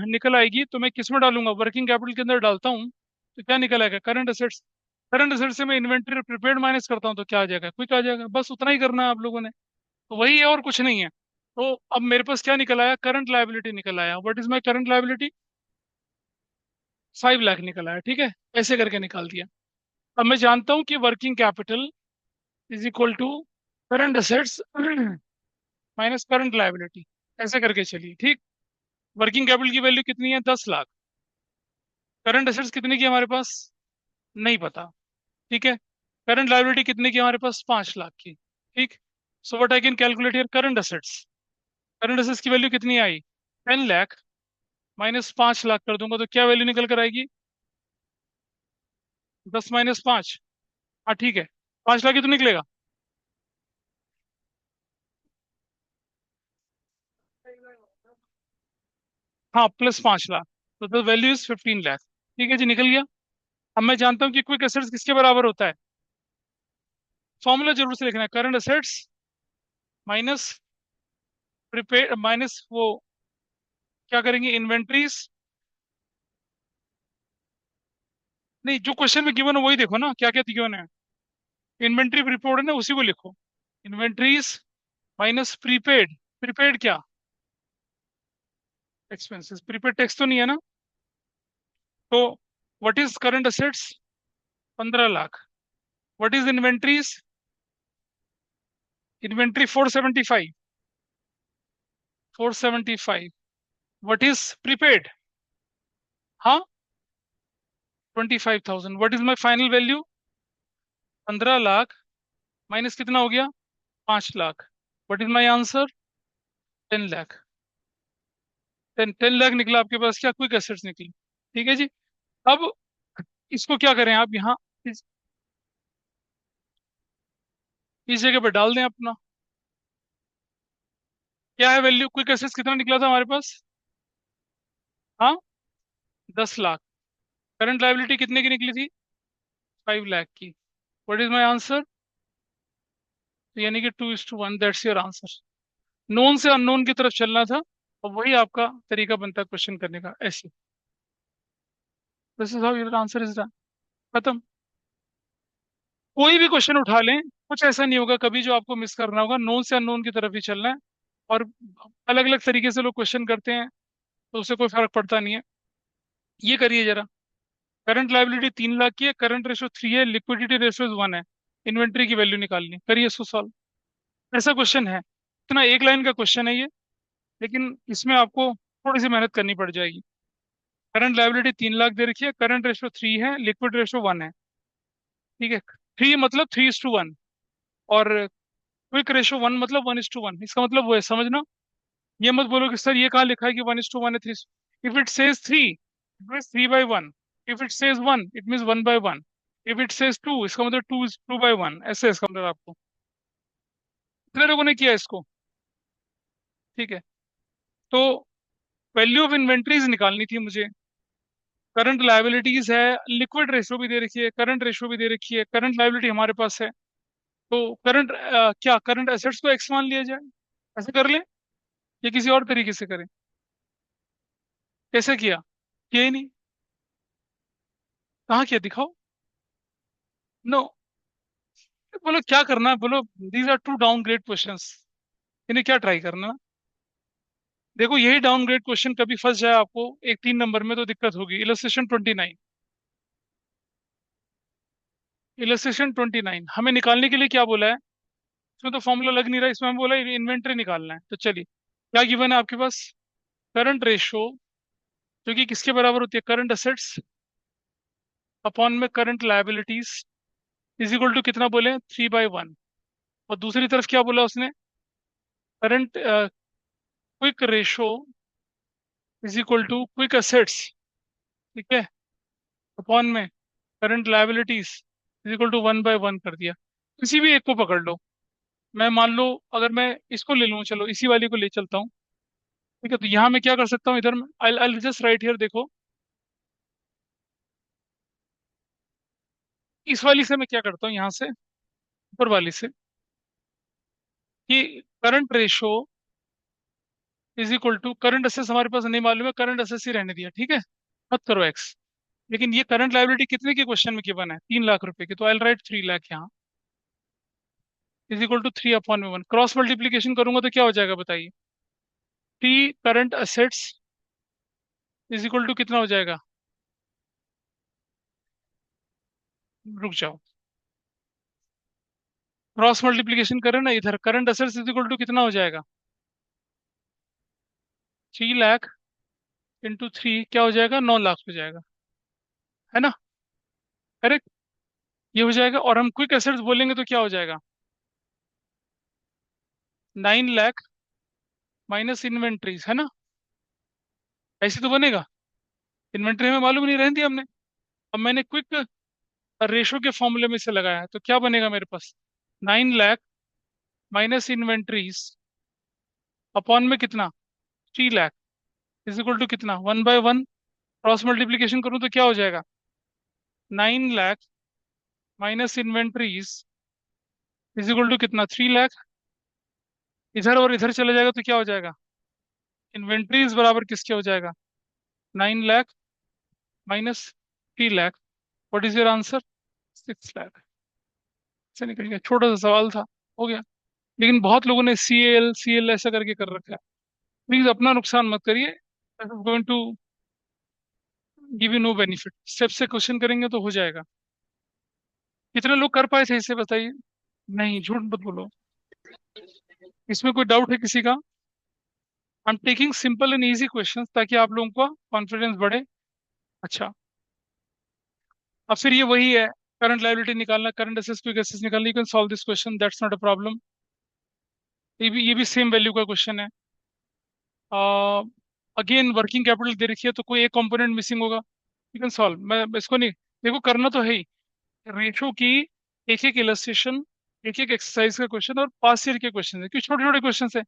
निकल आएगी तो मैं किस में डालूंगा, वर्किंग कैपिटल के अंदर डालता हूँ, तो क्या निकल आएगा, करंट एसेट्स। करंट एसेट्स से मैं इन्वेंट्री प्रीपेड माइनस करता हूँ तो क्या आ जाएगा, क्विक आ जाएगा। बस उतना ही करना है आप लोगों ने, तो वही है और कुछ नहीं है। तो अब मेरे पास क्या निकल आया, करंट लायबिलिटी निकल आया। What is my current liability, 5 lakh निकल आया, ठीक है। ऐसे करके निकाल दिया। अब मैं जानता हूं कि working capital is equal to current assets minus current liability. ऐसे करके चलिए, ठीक। वर्किंग कैपिटल की वैल्यू कितनी है, 10 लाख। करंट असेट्स कितने की है हमारे पास, नहीं पता, ठीक है। करंट लायबिलिटी कितने की है हमारे पास, 5 लाख की, ठीक। So what I can calculate here, current assets. Current assets की वैल्यू कितनी आई, 10 लाख, माइनस 5 लाख कर दूंगा तो क्या वैल्यू निकल कर आएगी, 10 - 5। हाँ ठीक है, 5 लाख ही तो निकलेगा। हाँ, प्लस 5 लाख, तो द वैल्यू इज 15 लाख। ठीक है जी, निकल गया। अब मैं जानता हूँ कि क्विक एसेट्स किसके बराबर होता है। फॉर्मूला जरूर से लिखना है, current assets minus prepaid minus वो, क्या करेंगे, इन्वेंट्रीज। नहीं, जो क्वेश्चन में गिवन है वही देखो ना, क्या क्या गिवन है। इन्वेंट्री प्रीपेड है ना, उसी को लिखो। Inventories minus prepaid. प्रीपेड क्या, एक्सपेंसेस। प्रीपेड टैक्स तो नहीं है ना। तो what is current assets, 15 lakh. What is inventories, inventory 475, 475। What is prepaid, हाँ, 25,000। What is my final value, 15 lakh, minus कितना हो गया, 5 lakh. What is my answer, 10 lakh. 10 lakh निकला आपके पास, क्या क्विक एसेट्स निकली। ठीक है जी। अब इसको क्या करें आप यहाँ, इस, इस जगह पे डाल दें अपना, क्या है वैल्यू, क्विक एसेट्स कितना निकला था हमारे पास, हाँ, 10 लाख। करंट लायबिलिटी कितने की निकली थी, 5 लाख की। व्हाट इज माई आंसर, यानी कि 2:1, दैट्स योर आंसर। नोन से अननोन की तरफ चलना था, और वही आपका तरीका बनता है क्वेश्चन करने का, ऐसे। This is how your answer is done. खत्म। कोई भी क्वेश्चन उठा लें, कुछ ऐसा नहीं होगा कभी जो आपको मिस करना होगा, नोन से अननोन की तरफ ही चलना है। और अलग अलग तरीके से लोग क्वेश्चन करते हैं, तो उससे कोई फर्क पड़ता नहीं है। ये करिए जरा। करंट लायबिलिटी 3 लाख की है, करंट रेशो 3 है, लिक्विडिटी रेशो 1 है, इन्वेंट्री की वैल्यू निकालनी है। करिए इसको सॉल्व। ऐसा क्वेश्चन है, इतना एक लाइन का क्वेश्चन है ये, लेकिन इसमें आपको थोड़ी सी मेहनत करनी पड़ जाएगी। करंट लायबिलिटी 3 लाख दे रखी है, करंट रेशो 3 है, लिक्विड रेशो 1 है। ठीक है। 3 मतलब 3:1, और क्विक रेशो 1 मतलब 1:1। इसका मतलब वो है, समझना। ये मत बोलो कि सर ये कहाँ लिखा है कि 1:1 है, 3। If it says 3, it mean 3/1। If it says 1, it mean 1/1। If it says 2, इसका मतलब 2 2/1। ऐसे इसका मतलब आपको, इतने लोगों ने किया इसको। ठीक है। तो वैल्यू ऑफ इन्वेंट्रीज निकालनी थी मुझे। करंट लायबिलिटीज है, लिक्विड रेशो भी दे रखी है, करंट रेशो भी दे रखी है, करंट लायबिलिटी हमारे पास है। तो करंट, क्या करंट एसेट्स को एक्स मान लिया जाए? ऐसे कर ले, या किसी और तरीके से करें? कैसे किया? किया ही नहीं। कहाँ किया, दिखाओ। नो। बोलो क्या करना है, बोलो। These are two downgrade questions. इन्हें क्या ट्राई करना है? देखो, यही डाउनग्रेड क्वेश्चन कभी फंस जाए आपको एक 3 नंबर में, तो दिक्कत होगी। इलस्ट्रेशन 29। इलस्ट्रेशन 29 हमें निकालने के लिए क्या बोला है? इसमें तो फॉर्मूला लग नहीं रहा, इसमें हम बोला इन्वेंट्री निकालना है। तो चलिए, क्या गिवन है आपके पास? करंट रेशो, जो कि किसके बराबर होती है? करंट असेट्स अपॉन में current liabilities, is equal to कितना बोले? 3/1। और दूसरी तरफ क्या बोला उसने? Current quick ratio is equal to quick assets, ठीक है, अपॉन में current liabilities is equal to 1/1 कर दिया। किसी भी एक को पकड़ लो। मैं मान लो, अगर मैं इसको ले लूँ, चलो इसी वाली को ले चलता हूँ। ठीक है। तो यहाँ मैं क्या कर सकता हूँ, इधर में आई जस्ट राइट हियर, देखो। इस वाली से मैं क्या करता हूँ, यहाँ से ऊपर वाली से, कि current ratio is equal to current असेस, हमारे पास नहीं मालूम है, करंट असेस ही रहने दिया, ठीक है। मत करो एक्स। लेकिन ये करंट लायबिलिटी कितने के क्वेश्चन में गिवन है? 3 लाख रुपए की, तो आई राइट 3 लाख यहाँ, is equal to 3/1। Cross multiplication करूंगा तो क्या हो जाएगा बताइए? The current assets is equal to कितना हो जाएगा? रुक जाओ। क्रॉस मल्टीप्लीकेशन करें ना, इधर current assets is equal to कितना हो जाएगा? 3 लाख इंटू 3 क्या हो जाएगा? 9 लाख हो जाएगा, है ना? करेक्ट। ये हो जाएगा। और हम क्विक एसेट्स बोलेंगे तो क्या हो जाएगा? 9 लाख माइनस इन्वेंट्रीज, है ना? ऐसे तो बनेगा। इन्वेंट्री हमें मालूम नहीं, रहने दिया हमने। अब मैंने क्विक रेशो के फॉर्मूले में से लगाया है, तो क्या बनेगा मेरे पास? 9 लाख माइनस इन्वेंट्रीज अपॉन में कितना? 3 लाख इज इक्वल टू कितना? 1/1। क्रॉस मल्टीप्लीकेशन करूं तो क्या हो जाएगा? 9 lakh minus inventories is equal to कितना? 3 लाख। इधर और इधर चला जाएगा तो क्या हो जाएगा? इन्वेंट्रीज बराबर किसके हो जाएगा? 9 lakh minus 3 lakh. What is your answer? 6 lakh से निकल गया। छोटा सा सवाल था, हो गया। लेकिन बहुत लोगों ने सी एल ऐसा करके कर रखा है। प्लीज अपना नुकसान मत करिए। Going to give you no benefit. Step से क्वेश्चन करेंगे तो हो जाएगा। कितने लोग कर पाए थे इसे बताइए? नहीं, झूठ मत बोलो। इसमें कोई डाउट है किसी का? I am taking simple and easy questions ताकि आप लोगों का कॉन्फिडेंस बढ़े। अच्छा। अब फिर ये वही है, करंट लायबिलिटी निकालना, करंट एसेट्स क्विक एसेट्स निकालना। You can solve this question, that's not a problem. ये भी सेम वैल्यू का क्वेश्चन है। अगेन वर्किंग कैपिटल दे रखी है, तो कोई एक कंपोनेंट मिसिंग होगा। You can solve. मैं इसको नहीं, देखो करना तो है ही। रेशो की एक एक इलस्ट्रेशन, एक एक एक्सरसाइज का क्वेश्चन, और पास ईयर के क्वेश्चन है, क्योंकि छोटे छोटे क्वेश्चन है।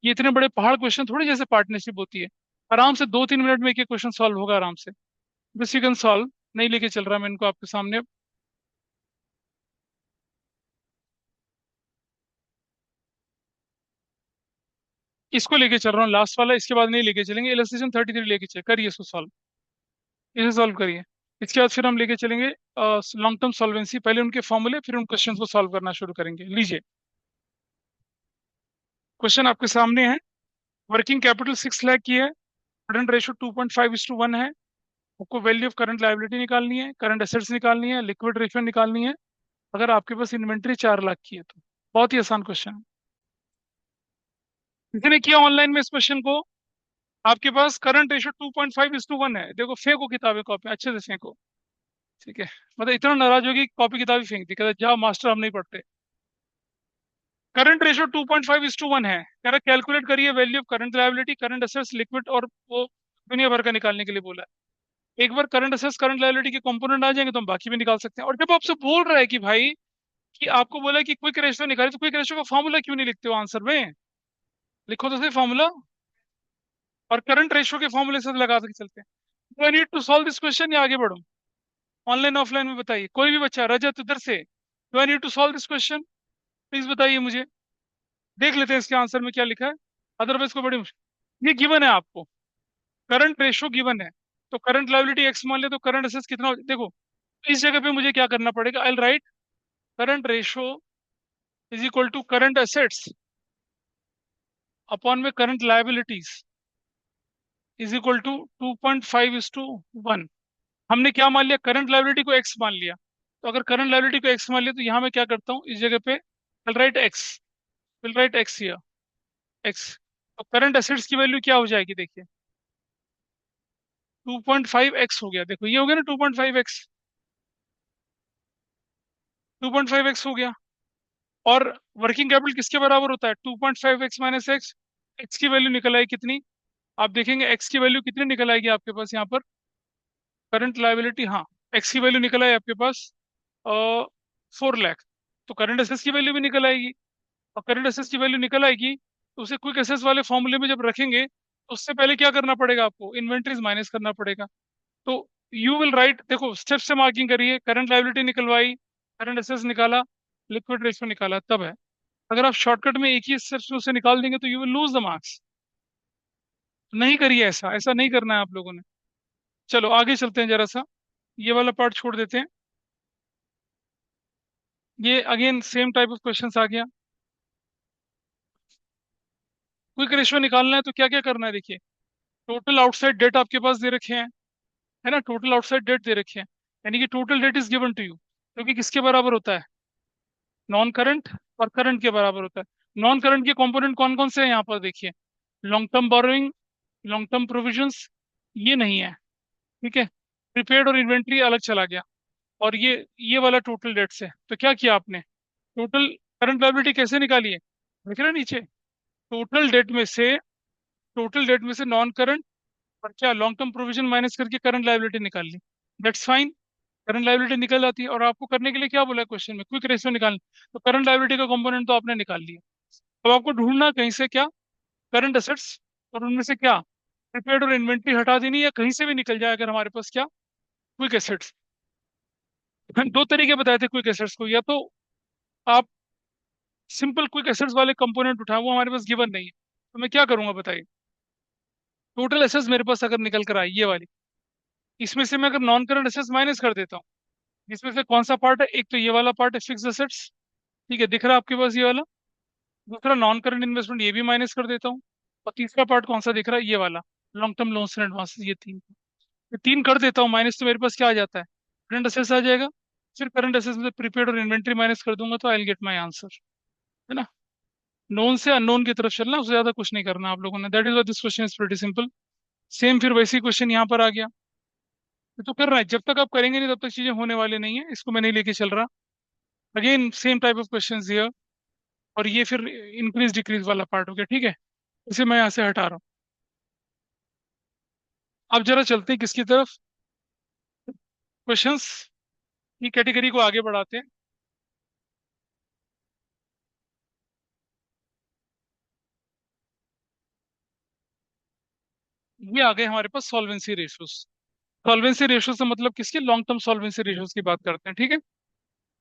ये इतने बड़े पहाड़ क्वेश्चन थोड़ी जैसे पार्टनरशिप होती है। आराम से 2-3 मिनट में एक एक क्वेश्चन सॉल्व होगा आराम से। बस यू कैन सॉल्व। नहीं लेके चल रहा मैं इनको आपके सामने। इसको लेके चल रहा हूँ, लास्ट वाला, इसके बाद नहीं लेके चलेंगे। इलस्ट्रेशन 33 लेके चल करिए, इसको सॉल्व। इसे सॉल्व करिए। इसके बाद फिर हम लेके चलेंगे लॉन्ग टर्म सॉल्वेंसी, पहले उनके फॉर्मूले फिर उन क्वेश्चंस को सॉल्व करना शुरू करेंगे। लीजिए क्वेश्चन आपके सामने है। वर्किंग कैपिटल 6 लाख की है, करंट रेशो 2.5:1 है। आपको वैल्यू ऑफ करंट लायबिलिटी निकालनी है, करंट एसेट्स निकालनी है, लिक्विड रेशियो निकालनी है, अगर आपके पास इन्वेंट्री 4 लाख की है तो। बहुत ही आसान क्वेश्चन है। किसी ने किया ऑनलाइन में इस क्वेश्चन को। आपके पास करंट रेशो 2.5:1 है, देखो फेंको किताबें कॉपी अच्छे से फेंको। ठीक है, मतलब इतना नाराज होगी कॉपी किताबी फेंक दी, कहता जाओ मास्टर हम नहीं पढ़ते। करंट रेशो 2.5:1 है, कह रहा कैलकुलेट करिए value of current liability, current assets, liquid, और वो दुनिया भर का निकालने के लिए बोला है। एक बार करंट एसेट्स करंट लायबिलिटी के कंपोनेंट आ जाएंगे तो हम बाकी भी निकाल सकते हैं। और जब आपसे बोल रहा है कि भाई कि आपको बोला कि क्विक रेशियो निकाले, तो क्विक रेशियो का फॉर्मूला क्यों नहीं लिखते हो आंसर में? लिखो तो सही फॉर्मूला, और करंट रेशियो के फॉर्मूले से लगा के चलते हैं। Do I need to solve this question या आगे बढ़ो? ऑनलाइन ऑफलाइन में बताइए, कोई भी बच्चा, रजत उधर से, do I need to solve this question? Please बताइए मुझे, देख लेते हैं इसके आंसर में क्या लिखा है। अदरवाइज को बड़ी मुश्किल, ये गिवन है आपको, करंट रेशो गिवन है। तो करंट लायबिलिटी एक्स मान ले तो करंट एसेट्स कितना देखो, इस जगह पे मुझे क्या करना पड़ेगा, I write current ratio is equal to current assets upon में current liabilities is equal to 2.5:1। हमने क्या मान लिया, करंट लायबिलिटी को एक्स मान लिया। तो अगर करंट लायबिलिटी को एक्स मान लिया तो यहाँ मैं क्या करता हूँ, इस जगह पे will write x, will write x here, x. तो करंट एसेट्स की वैल्यू क्या हो जाएगी देखिए, 2.5x हो गया, देखो ये हो गया ना 2.5x, 2.5x हो गया। और वर्किंग कैपिटल किसके बराबर होता है, 2.5x माइनस एक्स। एक्स की वैल्यू निकल आई कितनी, आप देखेंगे एक्स की वैल्यू कितनी निकल आएगी आपके पास यहाँ पर, करंट लायबिलिटी, हाँ, एक्स की वैल्यू निकल आई आपके पास 4 लाख। तो करंट एसेट्स की वैल्यू भी निकल आएगी, और करंट एसेट्स की वैल्यू निकल आएगी तो उसे क्विक एसेट्स वाले फॉर्मूले में जब रखेंगे तो उससे पहले क्या करना पड़ेगा आपको, इन्वेंट्रीज माइनस करना पड़ेगा। तो यू विल राइट, देखो स्टेप से मार्किंग करिए, करंट लायबिलिटी निकलवाई, करंट एसेट्स निकाला, लिक्विड रेशियो निकाला, तब है। अगर आप शॉर्टकट में एक ही स्टेप से उसे निकाल देंगे तो you will lose the marks. नहीं करिए ऐसा, ऐसा नहीं करना है आप लोगों ने। चलो आगे चलते हैं जरा सा, ये वाला पार्ट छोड़ देते हैं। ये again same type of questions आ गया। क्विक रेशियो निकालना है तो क्या क्या करना है देखिए, टोटल आउटसाइड डेट आपके पास दे रखे हैं, है ना, टोटल आउटसाइड डेट दे रखे हैं, यानी कि total debt is given to you, जो कि किसके बराबर होता है, नॉन करंट और करंट के बराबर होता है। नॉन करंट के कंपोनेंट कौन कौन से हैं यहाँ पर देखिए, long term borrowing, long term provisions, ये नहीं है, ठीक है। प्रीपेड और इन्वेंट्री अलग चला गया, और ये वाला टोटल डेट से। तो क्या किया आपने, टोटल करंट लायबिलिटी कैसे निकाली है, देख रहे हैं नीचे, टोटल डेट में से, टोटल डेट में से नॉन करंट और क्या लॉन्ग टर्म प्रोविजन माइनस करके करंट लायबिलिटी निकाल ली, दैट्स फाइन। करंट लायबिलिटी निकल जाती है, और आपको करने के लिए क्या बोला है क्वेश्चन में, क्विक रेशियो निकालना। तो करंट लायबिलिटी का कंपोनेंट तो आपने निकाल लिया। अब आपको ढूंढना कहीं से क्या, करंट एसेट्स, और उनमें से क्या प्रीपेड और इन्वेंट्री हटा देनी, या कहीं से भी निकल जाए अगर हमारे पास क्या, क्विक एसेट्स। दो तरीके बताए थे क्विक एसेट्स को, या तो आप सिंपल क्विक एसेट्स वाले कंपोनेंट उठाएं, वो हमारे पास गिवन नहीं है, तो मैं क्या करूंगा बताइए। टोटल एसेट्स मेरे पास अगर निकल कर आई ये वाली, इसमें से मैं अगर नॉन करंट एसेट्स माइनस कर देता हूँ, इसमें से कौन सा पार्ट है, एक तो ये वाला पार्ट है फिक्स एसेट्स, ठीक है, दिख रहा है आपके पास ये वाला। दूसरा नॉन करंट इन्वेस्टमेंट, ये भी माइनस कर देता हूँ। और तीसरा पार्ट कौन सा दिख रहा है, ये वाला, long term loans and advances, ये तीन कर देता हूँ माइनस, तो मेरे पास क्या आ जाता है, करंट असेट्स आ जाएगा। फिर करंट असेट्स में प्रीपेड और इन्वेंट्री माइनस कर दूंगा तो I will get my answer, है ना। नोन से अननोन की तरफ चलना, उससे ज्यादा कुछ नहीं करना आप लोगों ने, that is why this question is pretty simple. Same फिर वैसे ही क्वेश्चन यहाँ पर आ गया। ये तो कर रहा है, जब तक आप करेंगे नहीं तब तक चीजें होने वाली नहीं है, इसको मैं नहीं लेके चल रहा। Again same type of question here, और ये फिर इंक्रीज डिक्रीज वाला पार्ट हो गया, ठीक है, इसे मैं यहाँ से हटा रहा हूँ। अब जरा चलते हैं किसकी तरफ, क्वेश्चंस की कैटेगरी को आगे बढ़ाते हैं। ये आ गए हमारे पास सॉल्वेंसी रेशियोज। सॉल्वेंसी रेशियो से मतलब किसके, लॉन्ग टर्म सॉल्वेंसी रेशियोज की बात करते हैं, ठीक है।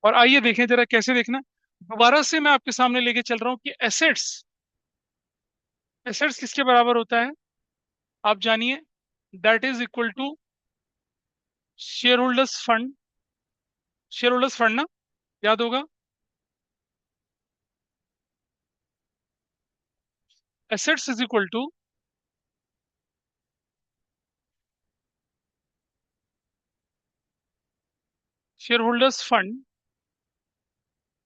और आइए देखें जरा कैसे देखना, दोबारा से मैं आपके सामने लेके चल रहा हूँ कि एसेट्स, एसेट्स किसके बराबर होता है, आप जानिए, that is equal to share holders fund, share holders fund ना, याद होगा। Assets is equal to share holders fund,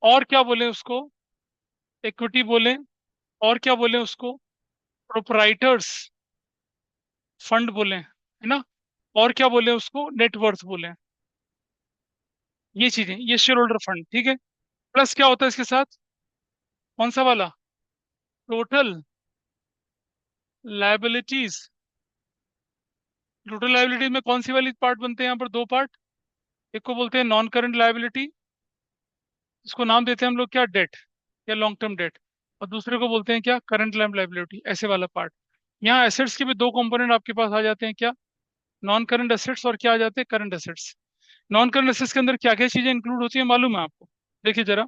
और क्या बोले उसको, इक्विटी बोले, और क्या बोले उसको, प्रोपराइटर्स फंड बोले, है ना, और क्या बोले उसको, नेटवर्थ बोले। ये चीजें, ये शेयर होल्डर फंड, ठीक है। प्लस क्या होता है इसके साथ, कौन सा वाला, टोटल लाइबिलिटीज। टोटल लाइबिलिटीज में कौन सी वाली पार्ट बनते हैं यहाँ पर, दो पार्ट। एक को बोलते हैं नॉन करंट लाइबिलिटी, इसको नाम देते हैं हम लोग क्या, डेट या लॉन्ग टर्म डेट। और दूसरे को बोलते हैं क्या, करंट लाइबिलिटी, ऐसे वाला पार्ट। यहाँ एसेट्स के भी दो कंपोनेंट आपके पास आ जाते हैं, क्या, नॉन करंट एसेट्स, और क्या आ जाते हैं, current assets. Non current assets के अंदर क्या क्या चीजें इंक्लूड होती है मालूम है आपको। देखिए जरा,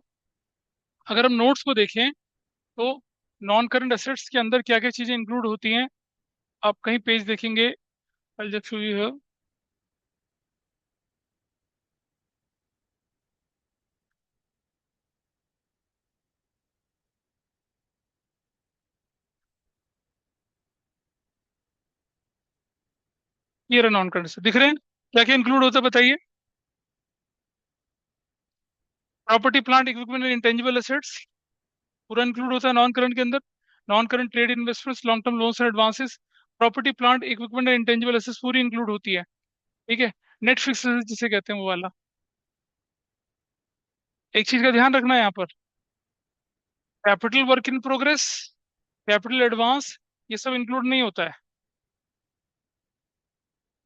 अगर हम नोट्स को देखें तो नॉन करंट एसेट्स के अंदर क्या क्या चीजें इंक्लूड होती हैं, आप कहीं पेज देखेंगे, I'll just show you here। ये रहा नॉन करंट दिख रहे हैं, क्या क्या इंक्लूड होता है बताइए। Property plant equipment and intangible assets पूरा इंक्लूड होता है नॉन करंट के अंदर। Non current trade investments, long term loans and advances, property plant equipment and intangible assets पूरी इंक्लूड होती है, ठीक है। नेट फिक्स जिसे कहते हैं वो वाला। एक चीज का ध्यान रखना है यहाँ पर, capital work in progress, capital advance, ये सब इंक्लूड नहीं होता है।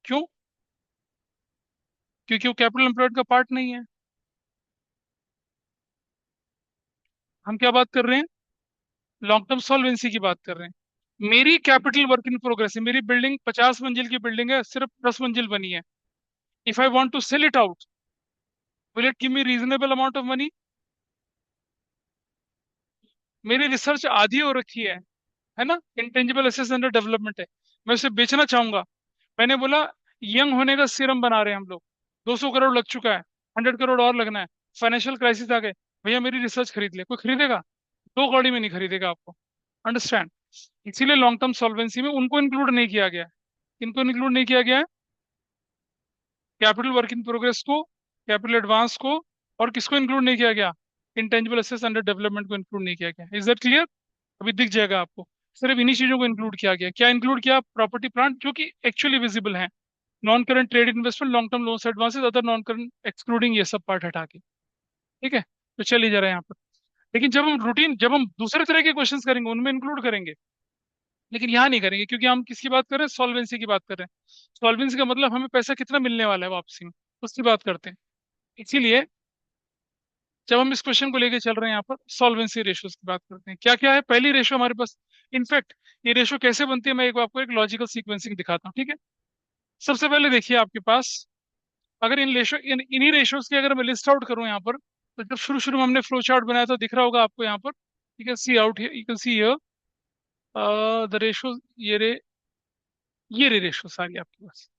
क्यों? क्योंकि वो कैपिटल एम्प्लॉयड का पार्ट नहीं है। हम क्या बात कर रहे हैं, लॉन्ग टर्म सॉल्वेंसी की बात कर रहे हैं। मेरी कैपिटल वर्क इन प्रोग्रेस है, मेरी बिल्डिंग 50 मंजिल की बिल्डिंग है, सिर्फ 10 मंजिल बनी है। If I want to sell it out, will it give me reasonable amount of money. मेरी रिसर्च आधी हो रखी है ना, इंटेंजिबल एसेट्स अंडर डेवलपमेंट है, मैं उसे बेचना चाहूंगा। मैंने बोला यंग होने का सीरम बना रहे हैं हम लोग, 200 करोड़ लग चुका है, 100 करोड़ और लगना है, फाइनेंशियल क्राइसिस आ गए, भैया मेरी रिसर्च खरीद ले, कोई खरीदेगा? दो कौड़ी में नहीं खरीदेगा आपको, अंडरस्टैंड। इसीलिए लॉन्ग टर्म सॉल्वेंसी में उनको इंक्लूड नहीं किया गया है। इनको इंक्लूड नहीं किया गया है, कैपिटल वर्क इन प्रोग्रेस को, कैपिटल एडवांस को, और किसको इंक्लूड नहीं किया गया, इंटेंजिबल एसेट्स अंडर डेवलपमेंट को इंक्लूड नहीं किया गया। Is that clear? अभी दिख जाएगा आपको, सिर्फ इन्हीं चीजों को इंक्लूड किया गया। क्या इंक्लूड किया, प्रॉपर्टी प्लांट जो कि एक्चुअली विजिबल है, non current trade investment, long term loans advances, other non current excluding, ये सब पार्ट हटा के, ठीक है। तो चलिए जरा यहाँ पर, लेकिन जब हम दूसरे तरह के क्वेश्चंस करेंगे उनमें इंक्लूड करेंगे, लेकिन यहाँ नहीं करेंगे, क्योंकि हम किसकी बात कर रहे हैं, सॉल्वेंसी की बात कर रहे हैं। सॉल्वेंसी का मतलब हमें पैसा कितना मिलने वाला है वापसी में, उसकी बात करते हैं। इसीलिए जब हम इस क्वेश्चन को लेके चल रहे हैं यहाँ पर, सॉल्वेंसी रेशियोज की बात करते हैं, क्या क्या है पहली रेशियो हमारे पास। इनफैक्ट ये रेशियो कैसे बनती है, मैं एक आपको एक लॉजिकल सीक्वेंसिंग दिखाता हूँ, ठीक है। सबसे पहले देखिए आपके पास, अगर इन्हीं रेशियोज की अगर मैं लिस्ट आउट करूँ यहाँ पर, तो जब शुरू शुरू में हमने फ्लो चार्ट बनाया तो दिख रहा होगा आपको यहाँ पर, you can see out you can see here the ratio, ये रे रेशियो सारी आपके पास।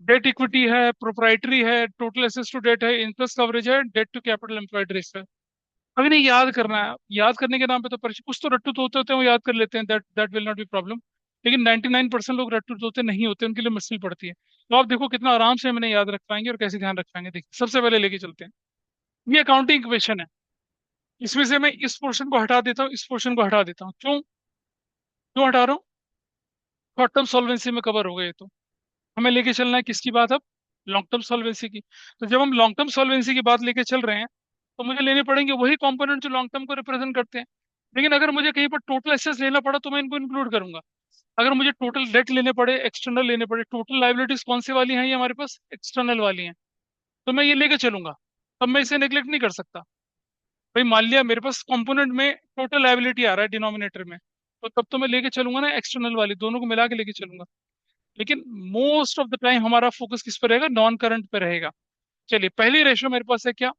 डेट इक्विटी है, प्रोप्राइटरी है, टोटल एसेट्स टू डेट है, इंटरेस्ट कवरेज है, debt to capital employed ratio है। अभी नहीं याद करना है, याद करने के नाम पे तो परीक्षा कुछ तो रट्टू तोते होते हैं, वो याद कर लेते हैं, that that will not B problem. लेकिन 99% लोग रट्टू तोते नहीं होते, उनके लिए मुश्किल पड़ती है। तो आप देखो कितना आराम से मैंने याद रख पाएंगे और कैसे ध्यान रख पाएंगे। देखिए सबसे पहले लेके चलते हैं, ये अकाउंटिंग इक्वेशन है, इसमें से मैं इस पोर्शन को हटा देता हूँ, इस पोर्शन को हटा देता हूँ। क्यों, क्यों हटा रहा हूँ, शॉर्ट टर्म सॉल्वेंसी में कवर हो गए तो हमें लेके चलना है किसकी बात अब, लॉन्ग टर्म सॉल्वेंसी की। तो जब हम लॉन्ग टर्म सॉल्वेंसी की बात लेके चल रहे हैं, तो मुझे लेने पड़ेंगे वही कंपोनेंट जो लॉन्ग टर्म को रिप्रेजेंट करते हैं। लेकिन अगर मुझे कहीं पर टोटल एसेट्स लेना पड़ा तो मैं इनको इंक्लूड करूंगा। अगर मुझे टोटल डेट लेने पड़े, एक्सटर्नल लेने पड़े, टोटल लाइबिलिटीज कौन सी वाली हैं, ये हमारे पास एक्सटर्नल वाली हैं, तो मैं ये लेके चलूंगा। तब मैं इसे नेग्लेक्ट नहीं कर सकता। भाई मान लिया मेरे पास कंपोनेंट में टोटल लाइबिलिटी आ रहा है डिनोमिनेटर में, तो तब तो मैं लेके चलूंगा ना एक्सटर्नल वाली, दोनों को मिला के लेके चलूंगा। लेकिन मोस्ट ऑफ द टाइम हमारा फोकस किस पर रहेगा, नॉन करंट पे रहेगा। चलिए पहली रेशो मेरे पास है क्या,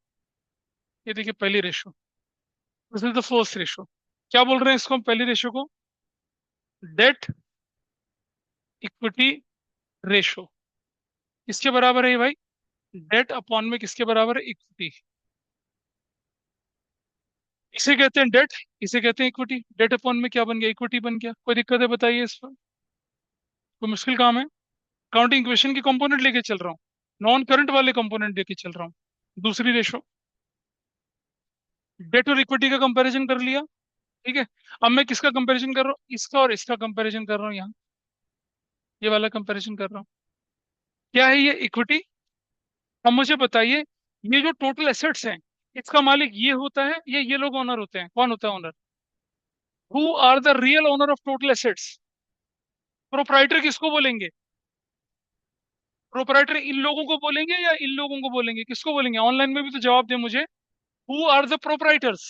ये देखिए पहली ratio, this is the first ratio. क्या बोल रहे हैं इसको हम, पहली रेशो को डेट इक्विटी रेशो, किसके बराबर है ये भाई, डेट अपॉन में किसके बराबर है? इक्विटी। इसे कहते हैं डेट, इसे कहते हैं इक्विटी। डेट अपॉन में क्या बन गया? इक्विटी बन गया। कोई दिक्कत है बताइए इस पर? कोई मुश्किल काम है? काउंटिंग इक्वेशन के कंपोनेंट लेके चल रहा हूँ, नॉन करंट वाले कंपोनेंट लेके चल रहा हूँ। दूसरी रेशो, डेट और इक्विटी का कंपैरिजन कर लिया, ठीक है। अब मैं किसका कंपैरिजन कर रहा हूँ? इसका और इसका कंपैरिजन कर रहा हूँ यहाँ, ये वाला कंपैरिजन कर रहा हूँ। क्या है ये? इक्विटी। अब मुझे बताइए, ये जो टोटल एसेट्स हैं, इसका मालिक ये होता है, ये लोग ओनर होते हैं? कौन होता है owner? Who are the real owner of total assets? Proprietor किसको बोलेंगे? प्रोप्राइटर इन लोगों को बोलेंगे या इन लोगों को बोलेंगे? किसको बोलेंगे? ऑनलाइन में भी तो जवाब दे मुझे। Who are the proprietors?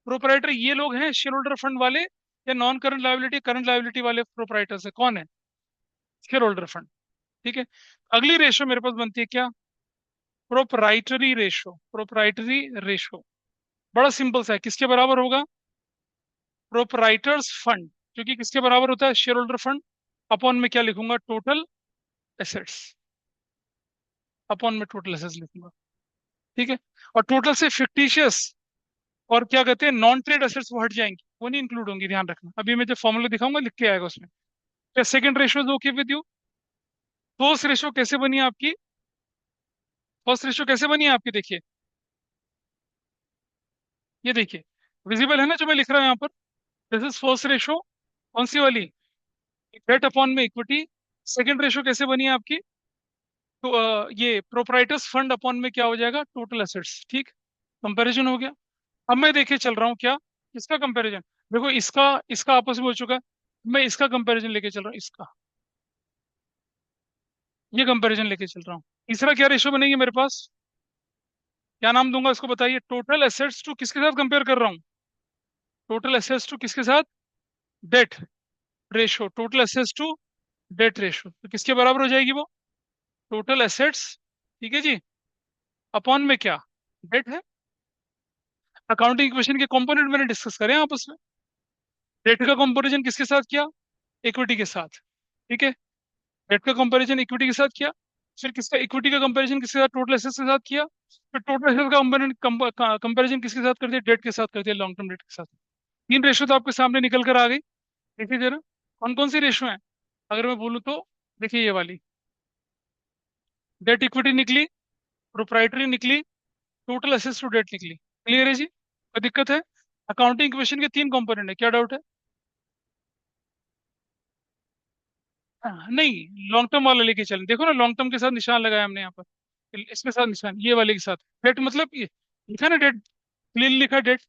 Proprietor ये लोग हैं शेयर होल्डर फंड वाले, या non current liability current liability वाले प्रोप्राइटर्स है? कौन है? शेयर होल्डर फंड, ठीक है। अगली रेशो मेरे पास बनती है क्या? Proprietary ratio. प्रोप्राइटरी रेशो बड़ा सिंपल सा है, किसके बराबर होगा? प्रोप्राइटर्स फंड, जो कि किसके बराबर होता है? Share holder fund. अपॉन में क्या लिखूंगा? Total assets. अपॉन में टोटल एसेट्स लिखूंगा, ठीक है। और टोटल से फिक्टिशियस और क्या कहते हैं नॉन ट्रेड एसेट्स वो हट जाएंगी, वो नहीं इंक्लूड होंगी, ध्यान रखना। अभी मैं जो फॉर्मूला दिखाऊंगा लिख के आएगा उसमें। क्या second ratio is okay with you? First ratio कैसे बनी है आपकी? फर्स्ट रेशियो कैसे बनी है आपकी? देखिए, ये देखिए, विजिबल है ना जो मैं लिख रहा हूँ यहाँ पर? This is first ratio. कौन सी वाली? डेट अपॉन में इक्विटी। सेकंड रेशियो कैसे बनी है आपकी? तो ये प्रोप्राइटर्स फंड अपॉन में क्या हो जाएगा? टोटल एसेट्स, ठीक। कंपैरिजन हो गया। अब मैं देखे चल रहा हूँ क्या? इसका कंपैरिजन। देखो, इसका इसका आपस में हो चुका है। मैं इसका कंपैरिजन लेके चल रहा हूँ, इसका, ये कंपैरिजन लेके चल रहा हूँ। तीसरा क्या रेशियो बनेगी मेरे पास? क्या नाम दूंगा इसको बताइए? टोटल एसेट्स टू किसके साथ कंपेयर कर रहा हूँ? टोटल एसेट्स टू किसके साथ? Debt ratio. Total assets to debt ratio, तो किसके बराबर हो जाएगी वो? टोटल एसेट्स, ठीक है जी, अपॉन में क्या? डेट है। अकाउंटिंग इक्वेशन के कंपोनेंट मैंने डिस्कस करे हैं आपस में। डेट का कंपैरिजन किसके साथ किया? इक्विटी के साथ, ठीक है। डेट का कंपैरिजन इक्विटी के साथ किया। फिर किसका? इक्विटी का कंपैरिजन किसके साथ? टोटल एसेट्स के साथ किया। फिर टोटल एसेट्स का कंपैरिजन किसके साथ कर दिया? डेट के साथ कर दिया, लॉन्ग टर्म डेट के साथ। तीन रेशो तो आपके सामने निकल कर आ गई। देखिए जरा, कौन कौन सी रेशो है? अगर मैं बोलूँ तो देखिए, ये वाली डेट इक्विटी निकली, प्रोप्राइटरी निकली, टोटल एसेट्स टू डेट निकली। क्लियर है जी? कोई दिक्कत है? अकाउंटिंग इक्वेशन के तीन कंपोनेंट है, क्या डाउट है? नहीं, लॉन्ग टर्म वाला लेके चलें। देखो ना, लॉन्ग टर्म के साथ निशान लगाया हमने यहाँ पर, इसके साथ निशान, ये वाले के साथ। डेट मतलब ये लिखा ना, डेट क्लियरली लिखा डेट।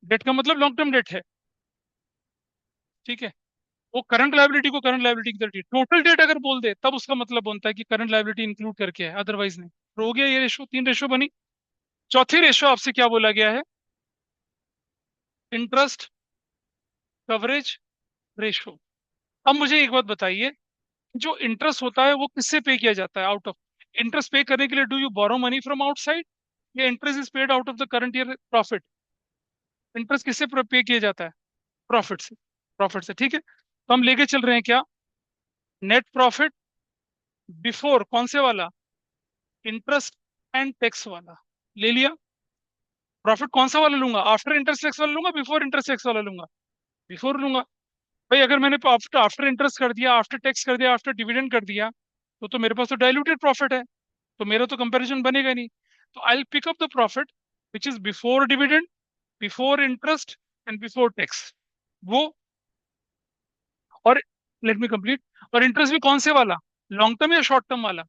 डेट का मतलब लॉन्ग टर्म डेट है, ठीक है। वो करंट लायबिलिटी को करंट लायबिलिटी की तरह, टोटल डेट अगर बोल दे तब उसका मतलब बनता है कि करंट लायबिलिटी इंक्लूड करके है, अदरवाइज नहीं। तो हो गया ये रेशो, तीन रेशो बनी। चौथी रेशो आपसे क्या बोला गया है? Interest coverage ratio. अब मुझे एक बात बताइए, जो इंटरेस्ट होता है वो किससे पे किया जाता है? आउट ऑफ, इंटरेस्ट पे करने के लिए do you borrow money from outside, या interest is paid out of the current year profit? Interest किससे पे किया जाता है? प्रॉफिट से। प्रॉफिट से, ठीक है। तो हम लेके चल रहे हैं क्या? नेट प्रॉफिट बिफोर कौन से वाला? इंटरेस्ट एंड टैक्स वाला। ले लिया। प्रॉफिट कौन सा वाला लूंगा? आफ्टर इंटरेस्ट टैक्स वाला लूंगा, बिफोर इंटरेस्ट टैक्स वाला लूंगा? बिफोर लूंगा। भाई अगर मैंने आफ्टर आफ्टर इंटरेस्ट कर दिया, आफ्टर टैक्स कर दिया, आफ्टर डिविडेंड कर दिया, तो मेरे पास तो डाइल्यूटेड प्रॉफिट है, तो मेरा तो कंपैरिजन बनेगा नहीं। तो I will pick up the profit which is before dividend, before interest and before tax, वो। और लेट मी कंप्लीट। और इंटरेस्ट भी कौन से वाला? लॉन्ग टर्म या शॉर्ट टर्म वाला?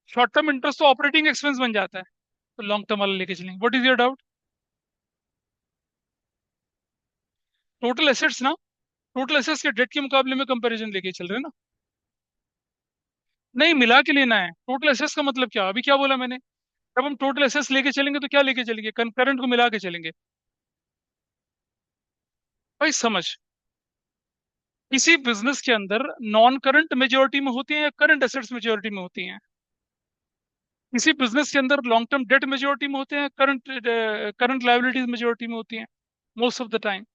शॉर्ट टर्म इंटरेस्ट तो ऑपरेटिंग एक्सपेंस बन जाता है, तो लॉन्ग टर्म वाला लेके चलेंगे। What is your doubt? Total assets ना, टोटल एसेट्स के डेट के मुकाबले में कंपैरिजन लेके चल रहे हैं ना? नहीं, मिला के लेना है। टोटल एसेट्स का मतलब क्या? अभी क्या बोला मैंने? जब हम टोटल एसेट्स लेके चलेंगे तो क्या लेके चलेंगे? कंकरेंट को मिला के चलेंगे। भाई समझ, किसी बिजनेस के अंदर नॉन करंट मेजोरिटी में होती है या करंट एसेट्स मेजोरिटी में होती हैं? किसी बिजनेस के अंदर लॉन्ग टर्म डेट मेजोरिटी में होते हैं, करंट करंट लायबिलिटीज मेजोरिटी में होती हैं? Most of the time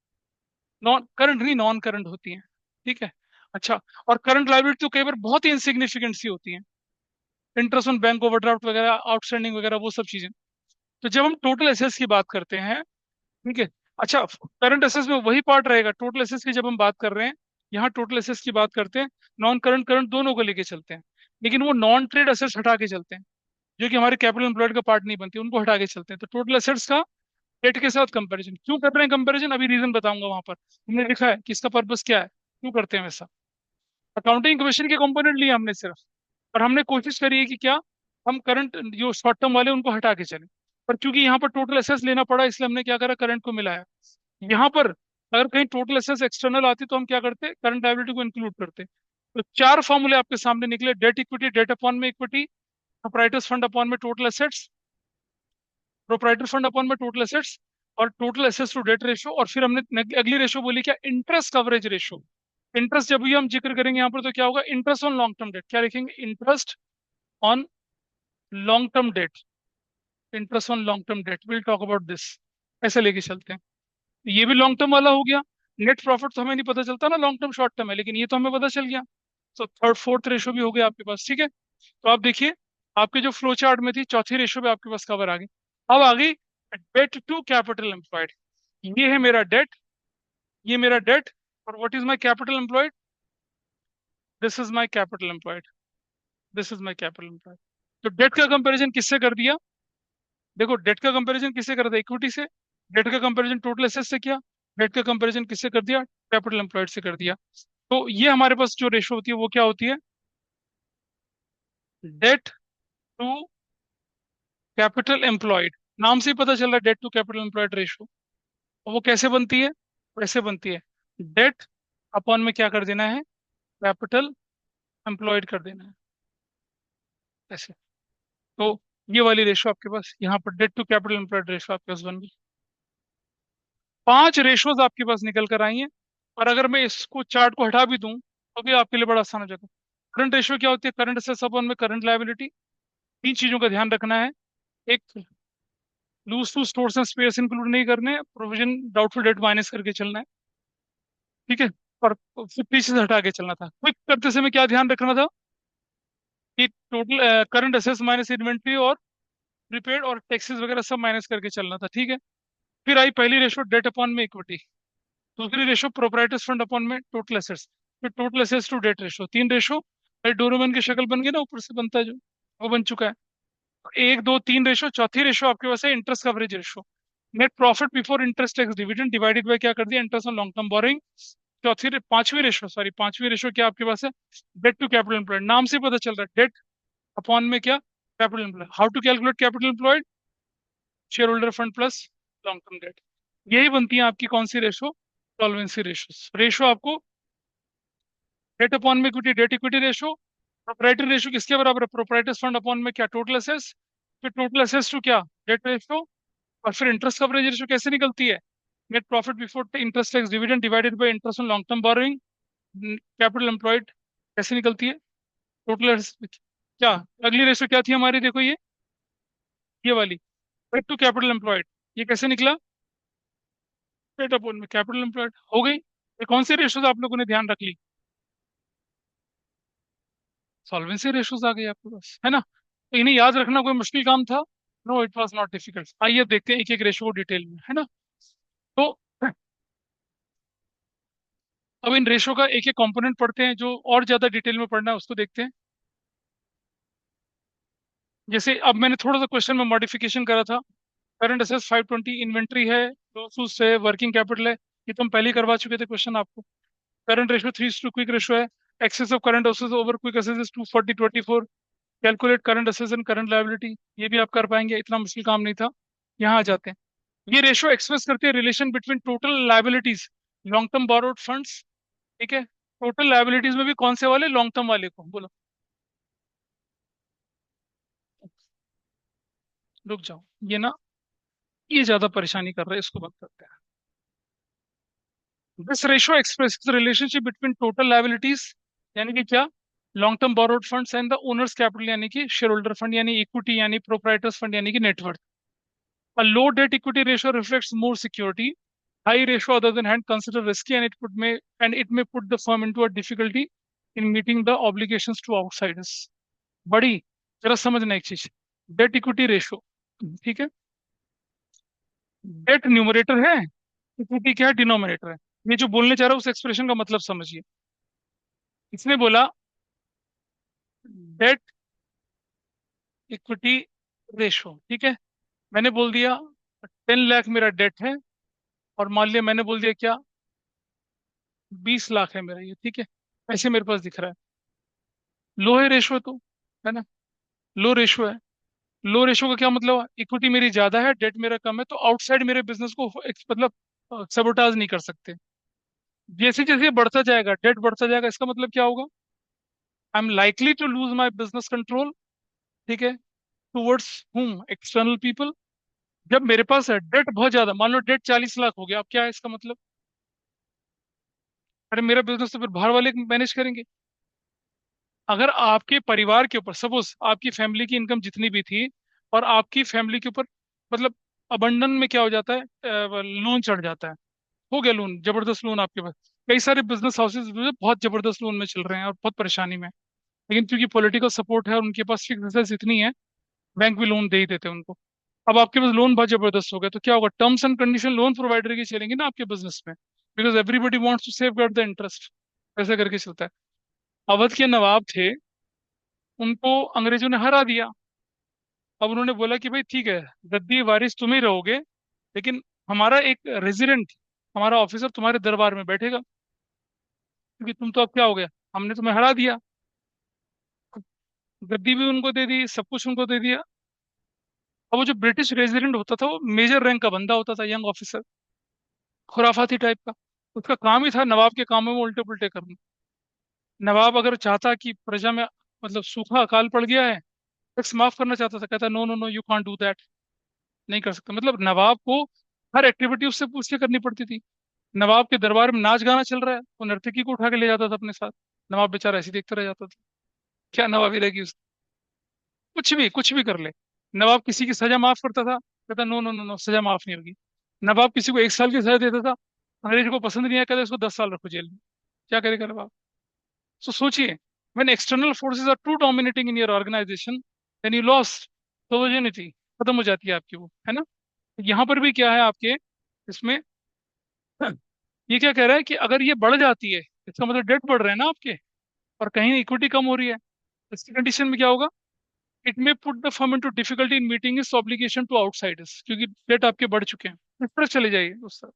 non current नहीं, नॉन करंट होती हैं, ठीक है। अच्छा, और करंट लायबिलिटी तो कई बार बहुत ही इनसिग्निफिकेंट सी होती हैं, इंटरेस्ट ऑन बैंक ओवरड्राफ्ट वगैरह, आउटस्टैंडिंग वगैरह, वो सब चीजें। तो जब हम टोटल एसेट्स की बात करते हैं, ठीक है, अच्छा, करंट एसेट्स में वही पार्ट रहेगा। टोटल एसेट्स की जब हम बात कर रहे हैं, यहाँ टोटल एसेट्स की बात करते हैं, नॉन करंट करंट दोनों को लेके चलते हैं, लेकिन वो नॉन ट्रेड एसेट्स हटा के चलते हैं, जो कि हमारे कैपिटल एम्प्लॉयड का पार्ट नहीं बनती, उनको हटा के चलते हैं। तो टोटल एसेट्स का डेट के साथ कंपैरिजन क्यों कर रहे हैं, कंपैरिजन अभी रीजन बताऊंगा। वहां पर हमने लिखा है कि इसका पर्पस क्या है, क्यों करते हैं वैसा। अकाउंटिंग इक्वेशन के कंपोनेंट लिए हमने सिर्फ, और हमने कोशिश करी है कि क्या, हम करंट जो शॉर्ट टर्म वाले उनको हटा के चलें। पर क्योंकि यहाँ पर टोटल एसेट्स लेना पड़ा, इसलिए हमने क्या करा, करंट को मिलाया। यहाँ पर अगर कहीं टोटल एसेट्स एक्सटर्नल आती तो हम क्या करते, करंट लायबिलिटी को इंक्लूड करते। तो चार फॉर्मूले आपके सामने निकले, डेट इक्विटी, डेट अपॉन में इक्विटी, प्रोप्राइटर्स फंड अपॉन में total assets, proprietor fund upon में टोटल एसेट्स, और total assets to debt ratio. और फिर हमने अगली रेशो बोली क्या, इंटरेस्ट कवरेज रेशो। इंटरेस्ट जब भी हम जिक्र करेंगे यहाँ पर तो क्या होगा, interest on long term date, क्या लिखेंगे, interest on long term date, interest on long term date, will talk about this. ऐसे लेके चलते हैं। ये भी लॉन्ग टर्म वाला हो गया। नेट प्रॉफिट तो हमें नहीं पता चलता ना, लॉन्ग टर्म शॉर्ट टर्म है, लेकिन ये तो हमें पता चल गया। तो थर्ड फोर्थ रेशो भी हो गया आपके पास, ठीक है। तो आप देखिए, आपके जो फ्लो चार्ट में थी, चौथी रेशो भी आपके पास कवर आ गई। अब आ गई डेट टू कैपिटल एम्प्लॉयड। ये है मेरा डेट, ये मेरा डेट, और what is my capital employed, this is my capital employed, this is my capital employed. तो डेट का कंपैरिजन किससे कर दिया, देखो डेट का कंपैरिजन किससे कर दिया, इक्विटी से। डेट का कंपैरिजन टोटल एसेट से किया। डेट का कंपैरिजन किससे कर दिया, कैपिटल एम्प्लॉयड से कर दिया। तो ये हमारे पास जो रेशो होती है वो क्या होती है, डेट टू कैपिटल एम्प्लॉयड। नाम से ही पता चल रहा है, debt to capital employed ratio. वो कैसे बनती है, कैसे बनती है, डेट अपॉन में क्या कर देना है, कैपिटल एम्प्लॉयड कर देना है, ऐसे। तो ये वाली रेशो आपके पास यहाँ पर debt to capital employed ratio आपके पास बन गई। पांच रेशोज आपके पास निकल कर आई हैं। और अगर मैं इसको चार्ट को हटा भी दूं तो भी आपके लिए बड़ा आसान हो जाएगा। करंट रेशियो क्या होती है, करंट एसेट्स अपॉन में करंट लायबिलिटी। तीन चीजों का ध्यान रखना है, एक, लूज टू स्टोर्स एंड स्पेयर्स इंक्लूड नहीं करने, प्रोविजन डाउटफुल डेट माइनस करके चलना है, ठीक है। और फिर पीछे से हटा के चलना था। क्विक करते समय क्या ध्यान रखना था कि total current assets minus inventory और प्रीपेड और टैक्सेस वगैरह सब माइनस करके चलना था, ठीक है। फिर आई पहली रेशो, डेट अपॉन में इक्विटी। दूसरी रेशो, प्रोप्राइटर्स फंड अपॉन में टोटल एसेट्स। फिर total assets to debt ratio. तीन रेशो, भाई डोरोमन की शक्ल बन गई ना, ऊपर से बनता है जो, वो बन चुका है। एक दो तीन रेशो, चौथी रेशो आपके पास है interest coverage ratio. Net profit before interest tax dividend divided by क्या कर दिया, interest on long term boring. पांचवी रेशो, सॉरी पांचवी रेशो क्या आपके पास है, डेट टू कैपिटल एम्प्लॉयड। नाम से पता चल रहा है, डेट अपॉन में क्या, capital employed. How to calculate capital employed, share holder fund plus long term debt. यही बनती है आपकी कौन सी रेशो, सॉल्वेंसी रेशो। रेशो आपको डेट अपॉन में equity, debt equity ratio. Proprietary ratio किसके बराबर है, प्रोप्राइटर्स फंड अपॉन में क्या, टोटल एसेट्स। फिर टोटल एसेट्स टू क्या, डेट रेशो। और फिर इंटरेस्ट कवरेज रेशो कैसे निकलती है, net profit before interest tax dividend divided by interest on long term borrowing, capital employed कैसे निकलती है, टोटल क्या। अगली रेशो क्या थी हमारी, देखो ये वाली, डेट टू कैपिटल एम्प्लॉयड। ये कैसे निकला, डेट अपॉन में कैपिटल एम्प्लॉयड हो गई। ये कौन सी रेशोज आप लोगों ने ध्यान रख ली, सॉल्वेंसी रेशोज आ गई आपके पास, है ना। तो इन्हें याद रखना कोई मुश्किल काम था, no it was not difficult. आइए अब देखते हैं एक एक रेशो को डिटेल में, है ना। तो अब इन रेशो का एक एक कंपोनेंट पढ़ते हैं, जो और ज्यादा डिटेल में पढ़ना है उसको देखते हैं। जैसे अब मैंने थोड़ा सा क्वेश्चन में मॉडिफिकेशन करा था। करंट असेट्स 520, इन्वेंट्री है, लॉस है, वर्किंग कैपिटल है, ये तो हम पहले ही करवा चुके थे क्वेश्चन आपको। करंट रेशो 3:2 क्विक रेशो है। Excess of current assets over quick assets is 240/24। Calculate current assets and current liability, ये भी आप कर पाएंगे, इतना मुश्किल काम नहीं था। यहाँ आ जाते हैं। ये रेशो एक्सप्रेस करती है relation between total liabilities, long term borrowed funds, ठीक है। टोटल लायबिलिटीज में भी कौन से वाले, लॉन्ग टर्म वाले को बोलो, रुक जाओ, ये ना, ये ज्यादा परेशानी कर रहा है, इसको बंद करते हैं। This ratio express relationship between total liabilities, यानी कि क्या, long term borrowed funds and the owners capital, यानी कि शेयर होल्डर फंड, यानी इक्विटी, यानी प्रोप्राइटर्स फंड, यानी कि net worth. A low debt equity ratio reflects more security. High ratio, other than hand, consider risky, and it may put the firm into a difficulty in meeting the obligations to outsiders. बड़ी जरा समझना एक चीज, date equity ratio, ठीक है। Date numerator है, equity क्या है, डिनोमिनेटर है। ये जो बोलने जा रहा हूँ उस एक्सप्रेशन का मतलब समझिए। इसने बोला डेट इक्विटी रेशो, ठीक है। मैंने बोल दिया 10 लाख मेरा डेट है, और मान लिया मैंने बोल दिया क्या, 20 लाख है मेरा ये, ठीक है। ऐसे मेरे पास दिख रहा है। लो है रेशो तो, है ना, लो रेशो है। लो रेशो का क्या मतलब, इक्विटी मेरी ज्यादा है, डेट मेरा कम है, तो आउटसाइड मेरे बिजनेस को मतलब सबोटाज नहीं कर सकते। जैसे जैसे बढ़ता जाएगा, डेट बढ़ता जाएगा, इसका मतलब क्या होगा, I am likely to lose my business control, ठीक है, टूवर्ड्स हुम, एक्सटर्नल पीपल। जब मेरे पास है डेट बहुत ज्यादा, मान लो डेट 40 लाख हो गया, अब क्या है इसका मतलब, अरे मेरा बिजनेस तो फिर बाहर वाले मैनेज करेंगे। अगर आपके परिवार के ऊपर, सपोज आपकी फैमिली की इनकम जितनी भी थी, और आपकी फैमिली के ऊपर मतलब अबंडन में क्या हो जाता है, लोन चढ़ जाता है, हो गया लोन, जबरदस्त लोन आपके पास। कई सारे बिजनेस हाउसेज बहुत जबरदस्त लोन में चल रहे हैं और बहुत परेशानी में हैं। लेकिन क्योंकि पॉलिटिकल सपोर्ट है और उनके पास फिक्स एसेट्स इतनी है, बैंक भी लोन दे ही देते हैं उनको। अब आपके पास लोन बहुत जबरदस्त हो गया, तो क्या होगा, terms and condition loan provider की चलेंगी ना आपके बिजनेस में, because everybody wants to safeguard the interest. ऐसा करके चलता है। अवध के नवाब थे, उनको अंग्रेजों ने हरा दिया। अब उन्होंने बोला कि भाई ठीक है, गद्दी वारिस तुम ही रहोगे, लेकिन हमारा एक रेजिडेंट, हमारा ऑफिसर तुम्हारे दरबार में बैठेगा, क्योंकि तुम तो अब क्या हो गया, हमने तुम्हें हरा दिया। गद्दी भी उनको दे दी, सब कुछ उनको दे दिया। अब वो जो ब्रिटिश रेजिडेंट होता था, वो मेजर रैंक का बंदा होता था, यंग ऑफिसर, खुराफाती टाइप का। उसका काम ही था नवाब के कामों में उल्टे पुल्टे करना। नवाब अगर चाहता कि प्रजा में मतलब सूखा अकाल पड़ गया है, टैक्स माफ करना चाहता था, कहता no no no, you can't do that, नहीं कर सकता। मतलब नवाब को हर एक्टिविटी उससे पूछ के करनी पड़ती थी। नवाब के दरबार में नाच गाना चल रहा है, वो नर्तकी को उठा के ले जाता था अपने साथ। नवाब बेचारा ऐसे ही देखता रह जाता था। क्या नवाबी रहेगी उस, कुछ भी कर ले। नवाब किसी की सजा माफ करता था, कहता नो नो नो नो, सजा माफ नहीं होगी। नवाब किसी को 1 साल की सजा देता था, अंग्रेज को पसंद नहीं आया, कहता इसको 10 साल रखो जेल में। क्या करेगा नवाब। सो सोचिए, when external forces are too dominating in your organization, then you lost sovereignty, खत्म हो जाती है आपकी वो, है ना। यहाँ पर भी क्या है आपके इसमें, ये क्या कह रहा है कि अगर ये बढ़ जाती है, इसका मतलब डेट बढ़ रहे हैं ना आपके, और कहीं इक्विटी कम हो रही है, इसकी कंडीशन में क्या होगा, it may put the firm into difficulty in meeting its obligation to outsiders, क्योंकि डेट आपके बढ़ चुके हैं। इस तरह चले जाइए उस तरह।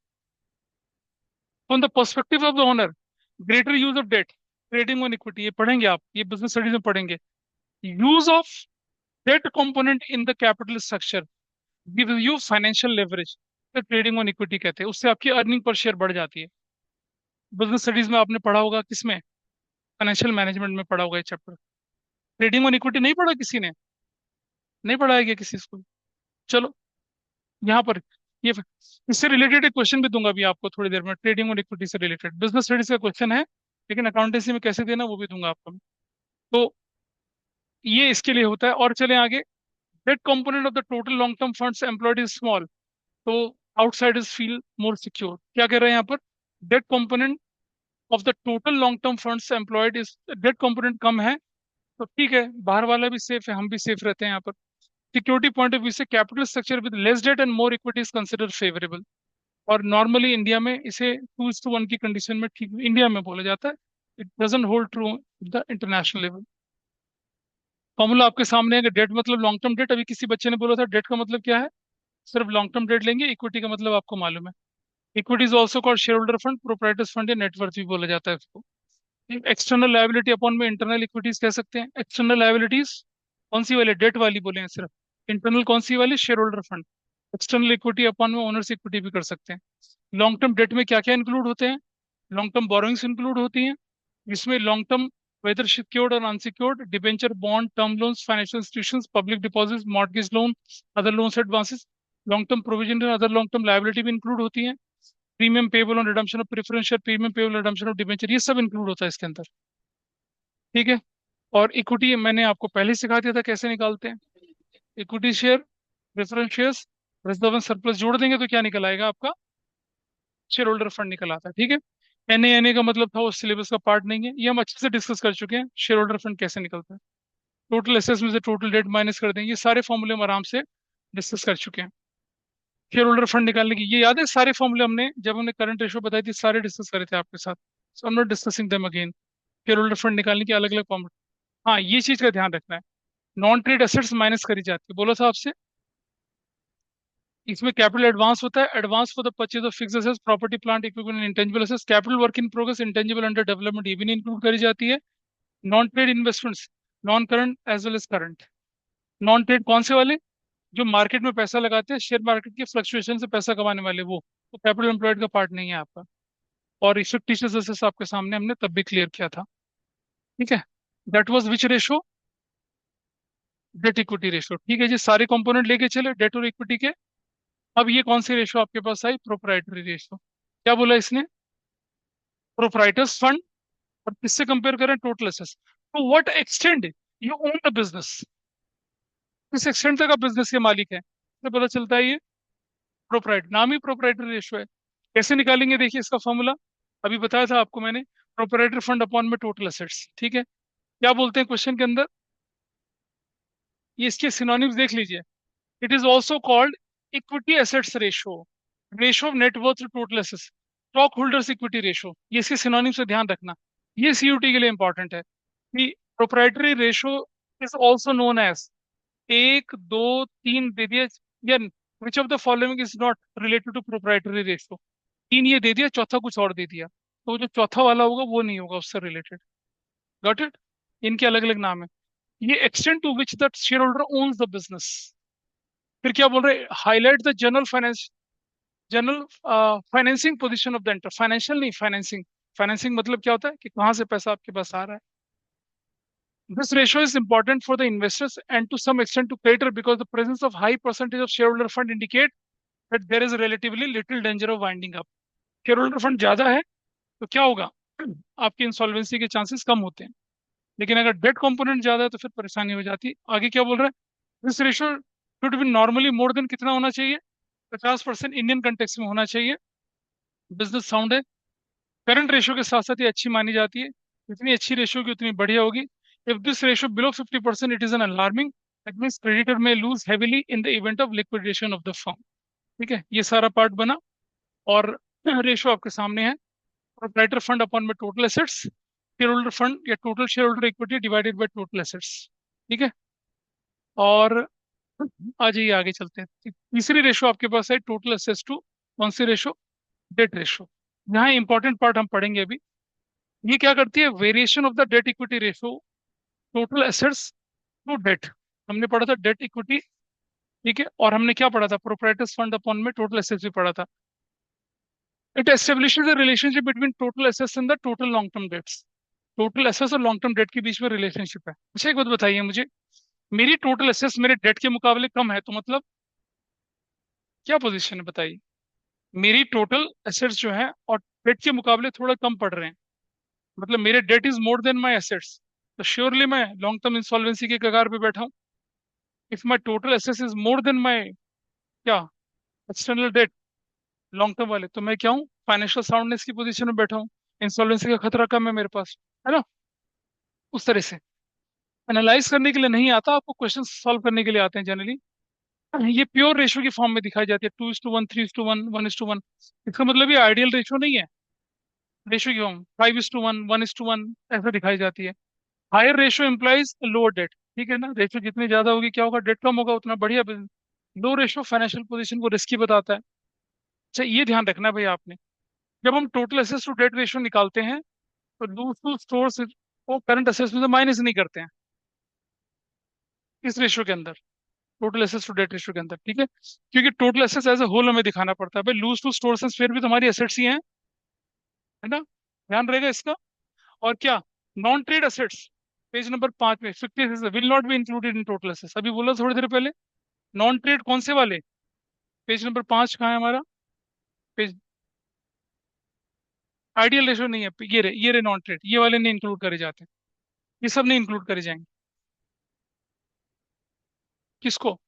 From the perspective of the owner, greater use of debt, trading on equity, ये पढ़ेंगे आप, ये बिजनेस स्टडीज में पढ़ेंगे। Use of debt component in the capital structure gives you financial leverage, तो ट्रेडिंग ऑन इक्विटी कहते हैं, उससे आपकी अर्निंग पर शेयर बढ़ जाती है। बिजनेस स्टडीज में आपने पढ़ा होगा, किसमें, फाइनेंशियल मैनेजमेंट में पढ़ा होगा ये चैप्टर। ट्रेडिंग ऑन इक्विटी नहीं पढ़ा किसी ने, नहीं पढ़ाया गया किसी स्कूल। चलो, यहाँ पर ये इससे रिलेटेड एक क्वेश्चन भी दूंगा अभी आपको थोड़ी देर में, ट्रेडिंग और इक्विटी से रिलेटेड बिजनेस स्टडीज का क्वेश्चन है, लेकिन अकाउंटेंसी में कैसे देना वो भी दूंगा आपको। तो ये इसके लिए होता है। और चलें आगे, debt component of the total long term funds employed is small, तो आउटसाइडर्स फील मोर सिक्योर। क्या कह रहे हैं यहाँ पर, debt component of the total long term funds employed is, debt component कम है, तो ठीक है, बाहर वाला भी सेफ है, हम भी सेफ रहते हैं यहाँ पर। सिक्योरिटी पॉइंट ऑफ व्यू से capital structure with less debt and more equity is consider favourable. और नॉर्मली इंडिया में इसे 2:1 की कंडीशन में ठीक इंडिया में बोला जाता है। It doesn't hold true the international level. Formula आपके सामने है कि डेट मतलब लॉन्ग टर्म डेट, अभी किसी बच्चे ने बोला था डेट का मतलब क्या है, सिर्फ लॉन्ग टर्म डेट लेंगे, इक्विटी का मतलब आपको मालूम है। Equity is also called share holder fund, proprietors fund या नेटवर्थ भी बोला जाता है इसको। एक्सटर्नल लायबिलिटी अपॉन में इंटरनल इक्विटीज कह सकते हैं। एक्सटर्नल लायबिलिटीज कौन सी वाली, डेट वाली बोले हैं सिर्फ। इंटरनल कौन सी वाली, share holder fund. External equity upon में ओनर्स इक्विटी भी कर सकते हैं। लॉन्ग टर्म डेट में क्या क्या इंक्लूड होते हैं, लॉन्ग टर्म बोरोइंग्स इंक्लूड होती हैं, जिसमें लॉन्ग टर्म वेदर सिक्योर्ड और unsecured, debenture, bond, term loans, financial institutions, public deposit, mortgage loan, other loans advances. Long term provision और अदर लॉन्ग टर्म लायबिलिटी भी इंक्लूड होती हैं। Premium payable on redemption of preference share, premium payable redemption of debenture, ये सब include होता है इसके अंदर, ठीक है। और इक्विटी मैंने आपको पहले ही सिखा दिया था कैसे निकालते हैं। Equity share, preference shares, reserve and surplus जोड़ देंगे तो क्या निकल आएगा आपका, शेयर होल्डर फंड निकल आता है, ठीक है। एन ए का मतलब था वो सिलेबस का पार्ट नहीं है, ये हम अच्छे से डिस्कस कर चुके हैं, शेयर होल्डर फंड कैसे निकलता है। टोटल एसेट्स में से टोटल डेट माइनस कर दें। ये सारे फॉर्मूले हम आराम से डिस्कस कर चुके हैं। शेयर होल्डर फंड निकालने की, ये याद है सारे फॉर्मूले हमने जब हमने करंट रेशो बताई थी सारे डिस्कस करे थे आपके साथ। So I am not discussing them again. Share holder fund निकालने की अलग अलग फॉर्मूले। हाँ, ये चीज का ध्यान रखना है। नॉन ट्रेड एसेट्स माइनस करी जाती है, बोला था आपसे। इसमें कैपिटल एडवांस होता है, advance for the purchase of fixed assets, property plant equipment, intangible assets, capital work in progress, intangible under development, ये भी नहीं इंक्लूड करी जाती है। Non trade investments, non current as well as current. Non trade कौन से वाले? जो मार्केट में पैसा लगाते हैं, शेयर मार्केट की फ्लक्चुएशन से पैसा कमाने वाले, वो तो कैपिटल एम्प्लॉयड का पार्ट नहीं है आपका। और इफेक्टिशियस एसेट्स आपके सामने हमने तब भी क्लियर किया था। ठीक है। That was which ratio? Date equity ratio. ठीक है जी, सारे कंपोनेंट लेके चले डेट और इक्विटी के। अब ये कौन सी रेशो आपके पास आई? Proprietary ratio. क्या बोला इसने? Proprietors fund. और किससे कंपेयर करें? Total assets. To what extent you own the business, किस एक्सटेंड तक आप बिजनेस के मालिक हैं, इससे पता चलता है ये प्रोप्राइट, नाम ही प्रोप्राइटरी रेशो है। कैसे निकालेंगे? देखिए इसका फॉर्मूला अभी बताया था आपको मैंने। प्रोप्राइटरी फंड अपॉन में टोटल एसेट्स। ठीक है। क्या बोलते हैं क्वेश्चन के अंदर? ये इसके सिनोनिम्स देख लीजिए। It is also called equity assets ratio, ratio of net worth to total assets, stock holders equity ratio. ये इसके सिनोनिम से ध्यान रखना। ये सीयूटी के लिए इंपॉर्टेंट है कि proprietary ratio is also known as, एक दो तीन दे दिया या which of the following is not related to proprietary ratio. तीन ये दे दिया, चौथा कुछ और दे दिया, तो जो चौथा वाला होगा वो नहीं होगा उससे रिलेटेड। Got it? इनके अलग अलग नाम है। ये extent to which the share holder owns the business. फिर क्या बोल रहे? Highlight the general finance, general financing position of the enter, financial नहीं, फाइनेंसिंग। फाइनेंसिंग मतलब क्या होता है कि कहाँ से पैसा आपके पास आ रहा है। This ratio is important for the investors and to some extent to creditor because the presence of high percentage of shareholder fund indicate that there is relatively little danger of winding up. Shareholder fund ज्यादा है तो क्या होगा? आपकी insolvency के chances कम होते हैं। लेकिन अगर डेट कंपोनेंट ज्यादा है तो फिर परेशानी हो जाती है। आगे क्या बोल रहा है? This ratio should be normally more than कितना होना चाहिए? 50% इंडियन कंटेक्स में होना चाहिए। बिजनेस साउंड है। करंट रेशियो के साथ साथ ये अच्छी मानी जाती है। जितनी अच्छी रेशियो की उतनी बढ़िया होगी। If this ratio below 50% it is an alarming, that means creditor may lose heavily in the event of liquidation of the firm. ठीक है, ये सारा पार्ट बना। और रेशियो आपके सामने है। प्रोप्राइटर फंड अपॉन में total assets, share holder fund या total share holder equity divided by total assets. ठीक है। और आ जाइए आगे चलते हैं। तीसरी रेशो आपके पास है टोटल एसेट्स टू कौन सी रेशो? Debt ratio. यहाँ इंपॉर्टेंट पार्ट हम पढ़ेंगे अभी। ये क्या करती है? Variation of the debt equity ratio, total assets to debt. हमने पढ़ा था डेट इक्विटी। ठीक है। और हमने क्या पढ़ा था? प्रोप्राइटर्स फंड अपॉन में टोटल एसेट्स भी पढ़ा था। It establishes the relationship between total assets and the total long term dates. Total assets और लॉन्ग टर्म डेट के बीच में रिलेशनशिप है। अच्छा एक बात बताइए मुझे, मेरी टोटल एसेट्स मेरे डेट के मुकाबले कम है तो मतलब क्या पोजीशन है बताइए? मेरी टोटल एसेट्स जो है और डेट के मुकाबले थोड़ा कम पड़ रहे हैं, मतलब मेरे debt is more than my assets, तो श्योरली मैं लॉन्ग टर्म इंसॉल्वेंसी के कगार पे बैठा हूँ। If my total assets is more than my क्या एक्सटर्नल डेट, लॉन्ग टर्म वाले, तो मैं क्या हूँ? फाइनेंशियल साउंडनेस की पोजीशन में बैठा हूँ। इंसॉल्वेंसी का खतरा कम है मेरे पास, है ना? उस तरह से एनालाइज करने के लिए नहीं आता आपको, क्वेश्चन सॉल्व करने के लिए आते हैं जनरली। ये प्योर रेशियो की फॉर्म में दिखाई जाती है, 2:1, 3:1, 1:1। इसका मतलब ये आइडियल रेशियो नहीं है। रेशियो की फॉर्म 5:1, 1:1 ऐसा दिखाई जाती है। Higher ratio implies lower debt. ठीक है ना, रेशियो जितनी ज्यादा होगी क्या होगा? डेट कम होगा, उतना बढ़िया बिजनेस। लो रेशियो फाइनेंशियल पोजीशन को रिस्की बताता है। अच्छा ये ध्यान रखना है भाई आपने, जब हम total assets to debt ratio निकालते हैं तो लूज टू स्टोर्स को करंट एसेट्स में से माइनस नहीं करते हैं इस रेशियो के अंदर, total assets to debt ratio के अंदर। ठीक है, क्योंकि total assets as a whole हमें दिखाना पड़ता है भाई। लूज टू स्टोर्स फिर भी तुम्हारी एसेट्स ही हैं, है ना? ध्यान रहेगा इसका। और क्या? Non trade assets, page number 5 में, fictive will not be included in total assets, अभी बोला थोड़ी देर पहले। नॉन ट्रेड कौन से वाले? पेज नंबर 5 कहाँ है हमारा पेज? आइडियल रेशियो नहीं है, ये रे नॉन ट्रेड, ये वाले नहीं इंक्लूड करे जाते। ये सब नहीं इंक्लूड करे जाएंगे। किसको?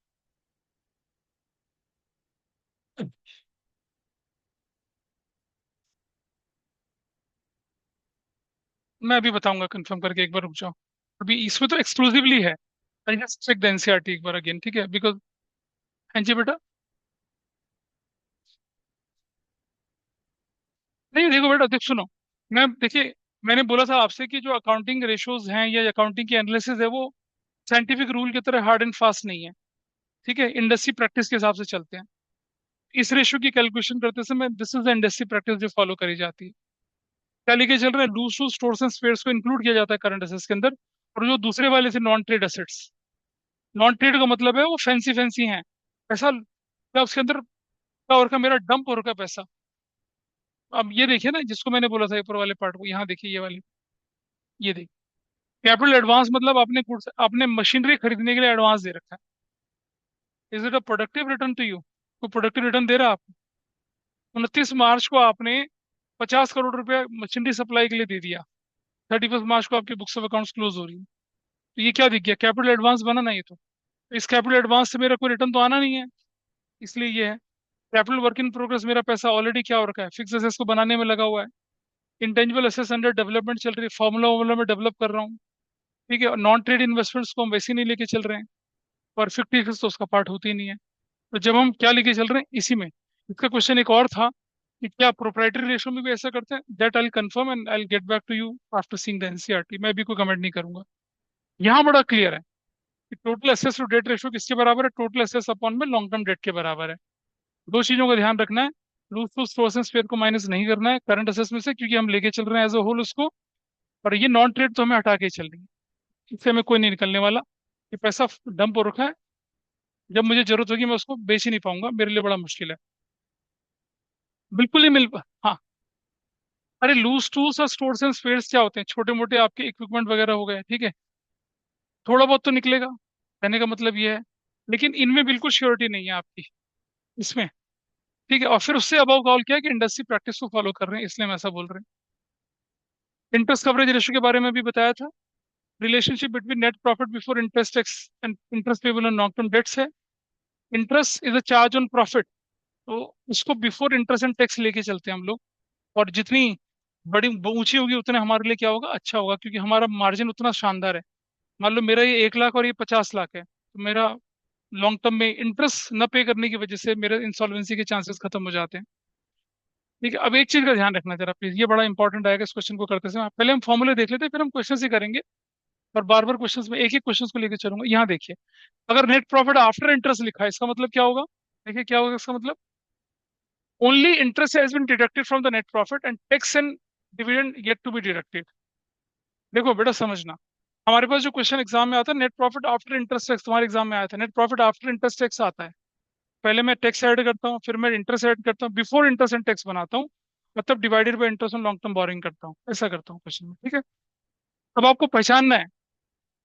मैं अभी बताऊंगा कंफर्म करके, एक बार रुक जाओ। अभी इसमें तो एक्सक्लूसिवली है। I just check the NCERT एक बार अगेन, ठीक है, बिकॉज। हाँ जी बेटा। नहीं देखो बेटा, देख सुनो। मैं देखिए, मैंने बोला था आपसे कि जो अकाउंटिंग रेशियोज हैं या अकाउंटिंग की एनालिसिस है, वो साइंटिफिक रूल की तरह हार्ड एंड फास्ट नहीं है। ठीक है, इंडस्ट्री प्रैक्टिस के हिसाब से चलते हैं। इस रेशियो की कैलकुलेशन करते समय this is the industry practice जो फॉलो करी जाती है। क्या लेके चल रहे हैं, लूज टू स्टोर्स एंड स्पेयर्स को इंक्लूड किया जाता है करंट एसेट्स के अंदर। और जो दूसरे वाले थे non trade assets, non trade का मतलब है वो फैंसी फैंसी हैं। पैसा क्या उसके अंदर, क्या और का मेरा डंप हो रखा है पैसा। अब ये देखिए ना, जिसको मैंने बोला था ऊपर वाले पार्ट को, यहाँ देखिए ये वाली, ये देखिए। कैपिटल एडवांस मतलब आपने गुड्स, आपने मशीनरी खरीदने के लिए एडवांस दे रखा है। Is it a productive return to you? कोई प्रोडक्टिव रिटर्न दे रहा है आपको? 29 मार्च को आपने 50 करोड़ रुपया मशीनरी सप्लाई के लिए दे दिया। 31 मार्च को आपकी बुक्स ऑफ अकाउंट्स क्लोज हो रही है। तो ये क्या दिख गया, कैपिटल एडवांस बना ना ये तो। इस कैपिटल एडवांस से मेरा कोई रिटर्न तो आना नहीं है, इसलिए ये है। कैपिटल वर्क इन प्रोग्रेस, मेरा पैसा ऑलरेडी क्या हो रखा है, फिक्स एसेट्स को बनाने में लगा हुआ है। इंटेंजिबल एसेट्स अंडर डेवलपमेंट चल रही है, फॉर्मूला वॉर्मूला में डेवलप कर रहा हूँ। ठीक है, और नॉन ट्रेड इन्वेस्टमेंट्स को हम वैसे ही नहीं लेके चल रहे हैं। और फिक्स तो उसका पार्ट होती ही नहीं है। तो जब हम क्या लेके चल रहे हैं इसी में। इसका क्वेश्चन एक और था कि क्या प्रोप्राइटरी रेशो में भी ऐसा करते हैं, that I confirm and I get back to you after seeing the NCERT. मैं भी कोई कमेंट नहीं करूंगा। यहाँ बड़ा क्लियर है कि total assets to debt ratio किसके बराबर है, टोटल एसेट्स अपॉन में लॉन्ग टर्म डेट के बराबर है। दो चीजों का ध्यान रखना है। लूज टू स्टोर्स एंड स्पेयर को माइनस नहीं करना है करंट एसेट्स में से, क्योंकि हम लेके चल रहे हैं एज अ होल उसको। और ये नॉन ट्रेड तो हमें हटा के ही चल रही है, इससे हमें कोई नहीं निकलने वाला। ये पैसा डंप हो रखा है, जब मुझे जरूरत होगी मैं उसको बेच ही नहीं पाऊंगा, मेरे लिए बड़ा मुश्किल है। बिल्कुल नहीं मिल हाँ। अरे लूज टूल्स और स्टोर्स एंड स्पेयर्स क्या होते हैं, छोटे मोटे आपके इक्विपमेंट वगैरह हो गए, ठीक है। थोड़ा बहुत तो निकलेगा, कहने का मतलब ये है। लेकिन इनमें बिल्कुल श्योरिटी नहीं है आपकी, इसमें। ठीक है, और फिर उससे अबाव कॉल किया कि इंडस्ट्री प्रैक्टिस को फॉलो कर रहे हैं, इसलिए हम ऐसा बोल रहे हैं। इंटरेस्ट कवरेज रेशियो के बारे में भी बताया था। Relationship between net profit before interest tax and interest payable on long term debts है। Interest is a charge on profit, तो उसको बिफोर इंटरेस्ट एंड टैक्स लेके चलते हैं हम लोग। और जितनी बड़ी ऊंची होगी उतने हमारे लिए क्या होगा, अच्छा होगा, क्योंकि हमारा मार्जिन उतना शानदार है। मान लो मेरा ये 1 लाख और ये 50 लाख है, तो मेरा लॉन्ग टर्म में इंटरेस्ट न पे करने की वजह से मेरे इंसॉल्वेंसी के चांसेस खत्म हो जाते हैं। ठीक है, अब एक चीज का ध्यान रखना जरा प्लीज, ये बड़ा इंपॉर्टेंट आएगा इस क्वेश्चन को करते समय। पहले हम फॉर्मूले देख लेते हैं, फिर हम क्वेश्चन ही करेंगे। और बार बार क्वेश्चंस में एक एक क्वेश्चन को लेकर चलूंगा। यहाँ देखिए, अगर नेट प्रॉफिट आफ्टर इंटरेस्ट लिखा है, इसका मतलब क्या होगा। देखिए क्या होगा इसका मतलब, only interest has been deducted from the net profit and tax and dividend yet to be deducted. देखो बेटा समझना, हमारे पास जो क्वेश्चन एग्जाम में आता है, net profit after interest tax, तुम्हारे एग्जाम में आया था, net profit after interest tax आता है। पहले मैं टैक्स ऐड करता हूँ, फिर मैं इंटरेस्ट ऐड करता हूँ, बिफोर इंटरेस्ट एंड टैक्स बनाता हूँ। मतलब divided by interest on long term boring करता हूँ, ऐसा करता हूँ क्वेश्चन में, ठीक है। अब आपको पहचानना है,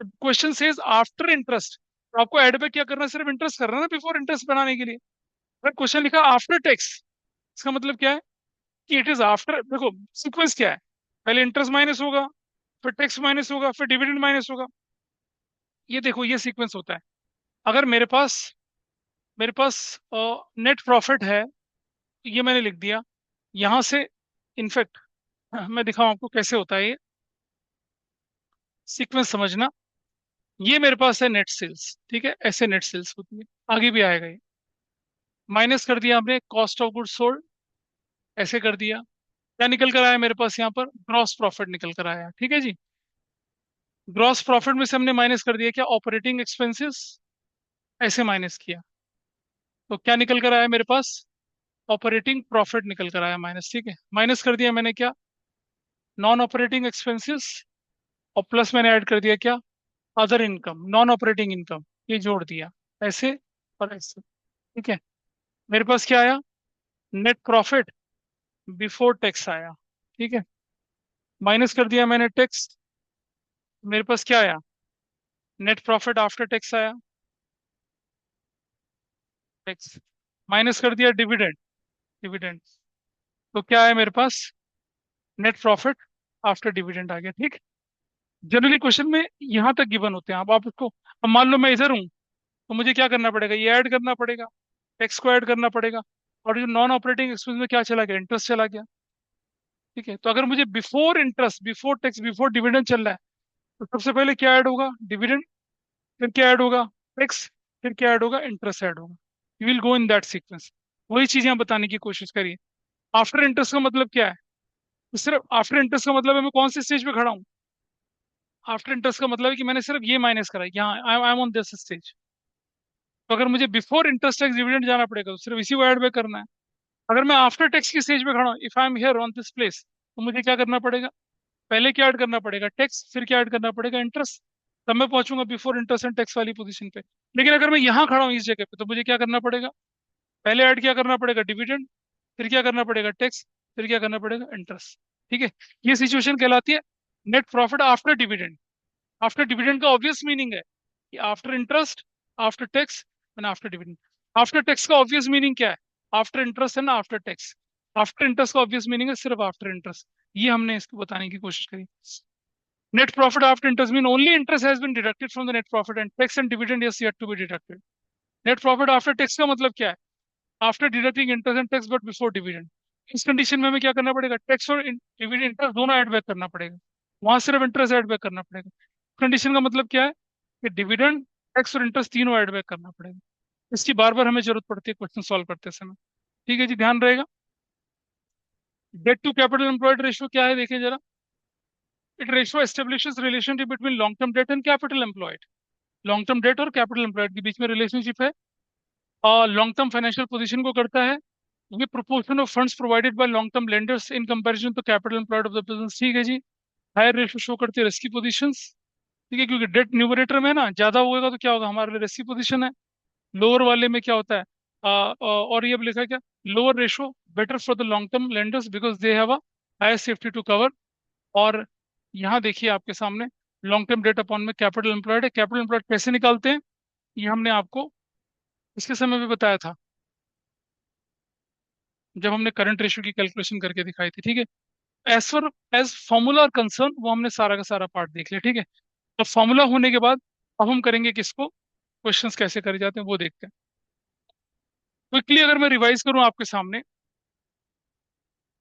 क्वेश्चन सेज आफ्टर इंटरेस्ट, तो आपको ऐड पे क्या करना है, सिर्फ इंटरेस्ट करना है ना बिफोर इंटरेस्ट बनाने के लिए। अगर क्वेश्चन लिखा आफ्टर टैक्स, इसका मतलब क्या है कि इट इज आफ्टर। देखो सीक्वेंस क्या है, पहले इंटरेस्ट माइनस होगा, फिर टैक्स माइनस होगा, फिर डिविडेंड माइनस होगा। ये देखो ये सीक्वेंस होता है। अगर मेरे पास नेट प्रॉफिट है, तो ये मैंने लिख दिया यहां से। इनफैक्ट मैं दिखाऊं आपको कैसे होता है ये सीक्वेंस, समझना। ये मेरे पास है नेट सेल्स, ठीक है, ऐसे नेट सेल्स होती है, आगे भी आएगा ये। माइनस कर दिया हमने कॉस्ट ऑफ गुड्स सोल्ड, ऐसे कर दिया। क्या निकल कर आया मेरे पास यहाँ पर, ग्रॉस प्रॉफिट निकल कर आया, ठीक है जी। ग्रॉस प्रॉफिट में से हमने माइनस कर दिया क्या, ऑपरेटिंग एक्सपेंसेस, ऐसे माइनस किया। तो क्या निकल कर आया मेरे पास, ऑपरेटिंग प्रॉफिट निकल कर आया माइनस, ठीक है। माइनस कर दिया मैंने क्या, नॉन ऑपरेटिंग एक्सपेंसेस, और प्लस मैंने ऐड कर दिया क्या, other income, non operating income, ये जोड़ दिया, ऐसे और ऐसे, ठीक है। मेरे पास क्या आया, नेट प्रॉफिट बिफोर टैक्स आया, ठीक है। माइनस कर दिया मैंने टैक्स, मेरे पास क्या आया, नेट प्रॉफिट आफ्टर टैक्स आया, टैक्स। माइनस कर दिया डिविडेंड, डिविडेंड। तो क्या आया मेरे पास, नेट प्रॉफिट आफ्टर डिविडेंड आ गया, ठीक। जनरली क्वेश्चन में यहाँ तक गिवन होते हैं। अब आप इसको, अब मान लो मैं इधर हूँ, तो मुझे क्या करना पड़ेगा, ये ऐड करना पड़ेगा, टैक्स को ऐड करना पड़ेगा। और जो नॉन ऑपरेटिंग एक्सपेंस में क्या चला गया, इंटरेस्ट चला गया, ठीक है। तो अगर मुझे before interest, before tax, before dividend चल रहा है, तो सबसे पहले क्या ऐड होगा, डिविडेंड। फिर क्या ऐड होगा? टैक्स। फिर क्या ऐड होगा? इंटरेस्ट ऐड होगा। You will go in that sequence. वही चीजें हम बताने की कोशिश करिए। आफ्टर इंटरेस्ट का मतलब क्या है? तो सिर्फ आफ्टर इंटरेस्ट का मतलब है मैं कौन से स्टेज पे खड़ा हूँ? आफ्टर इंटरेस्ट का मतलब है कि मैंने सिर्फ ये माइनस करा है, यहाँ I am on this stage. तो अगर मुझे बिफोर इंटरेस्ट टैक्स डिविडेंड जाना पड़ेगा तो सिर्फ इसी को ऐड बैक करना है। अगर मैं आफ्टर टैक्स की स्टेज पे खड़ा हूँ, if I am here on this place, तो मुझे क्या करना पड़ेगा? पहले क्या ऐड करना पड़ेगा? टैक्स। फिर क्या ऐड करना पड़ेगा? इंटरेस्ट। तब मैं पहुंचूंगा बिफोर इंटरेस्ट एंड टैक्स वाली पोजीशन पे। लेकिन अगर मैं यहाँ खड़ा हूँ इस जगह पे, तो मुझे क्या करना पड़ेगा? पहले ऐड क्या करना पड़ेगा? डिविडेंड। फिर क्या करना पड़ेगा? टैक्स। फिर क्या करना पड़ेगा? इंटरेस्ट। ठीक है। ये सिचुएशन कहलाती है net profit after dividend. After dividend का ऑब्वियस मीनिंग है कि after interest, after tax and after dividend. After tax का ऑब्वियस मीनिंग क्या है? After interest and after tax. After interest का ऑब्वियस मीनिंग है सिर्फ आफ्टर इंटरेस्ट। ये हमने इसको बताने की कोशिश करी। Net profit after interest mean only interest has been deducted from the net profit and tax and dividend is yet to be deducted. Net profit after tax का मतलब क्या है? After deducting interest and tax but before dividend. इस condition में हमें क्या करना पड़ेगा? टैक्स और डिविडेंड इंटरेस्ट दोनों ऐड बैक करना पड़ेगा। वहां सिर्फ इंटरेस्ट ऐड बैक करना पड़ेगा। कंडीशन का मतलब क्या है? कि डिविडेंड, टैक्स और इंटरेस्ट तीनों ऐड बैक करना पड़ेगा। इसकी बार बार हमें जरूरत पड़ती है क्वेश्चन सॉल्व करते समय। ठीक है जी, ध्यान रहेगा। Debt to capital employed ratio क्या है, देखिए जरा। It ratio establishes relationship between long term debt and capital employed. Long term debt और कैपिटल एम्प्लॉयड के बीच में रिलेशनशिप है, और लॉन्ग टर्म फाइनेंशियल पोजीशन को करता है। ये proportion of funds provided by long term lenders in comparison to capital employed of the business. ठीक है जी। हायर रेशियो शो करती है रिस्की पोजीशंस। ठीक है, क्योंकि डेट न्यूमरेटर में है ना, ज्यादा होगा तो क्या होगा? हमारे लिए रिस्की पोजीशन है। लोअर वाले में क्या होता है? और ये अब लिखा है क्या? Lower ratio better for the long term lenders because they have a higher safety to cover. और यहाँ देखिए आपके सामने लॉन्ग टर्म डेट अपॉन में कैपिटल एम्प्लॉयड है। कैपिटल एम्प्लॉयड कैसे निकालते हैं ये हमने आपको इसके समय भी बताया था, जब हमने करंट रेशियो की कैलकुलेशन करके दिखाई थी। ठीक है। एज फॉर एज फॉर्मूला और कंसर्न वो हमने सारा का सारा पार्ट देख लिया। ठीक है। तो फॉर्मूला होने के बाद अब हम करेंगे किसको, क्वेश्चंस कैसे करे जाते हैं वो देखते हैं। क्विकली अगर मैं रिवाइज करूं आपके सामने,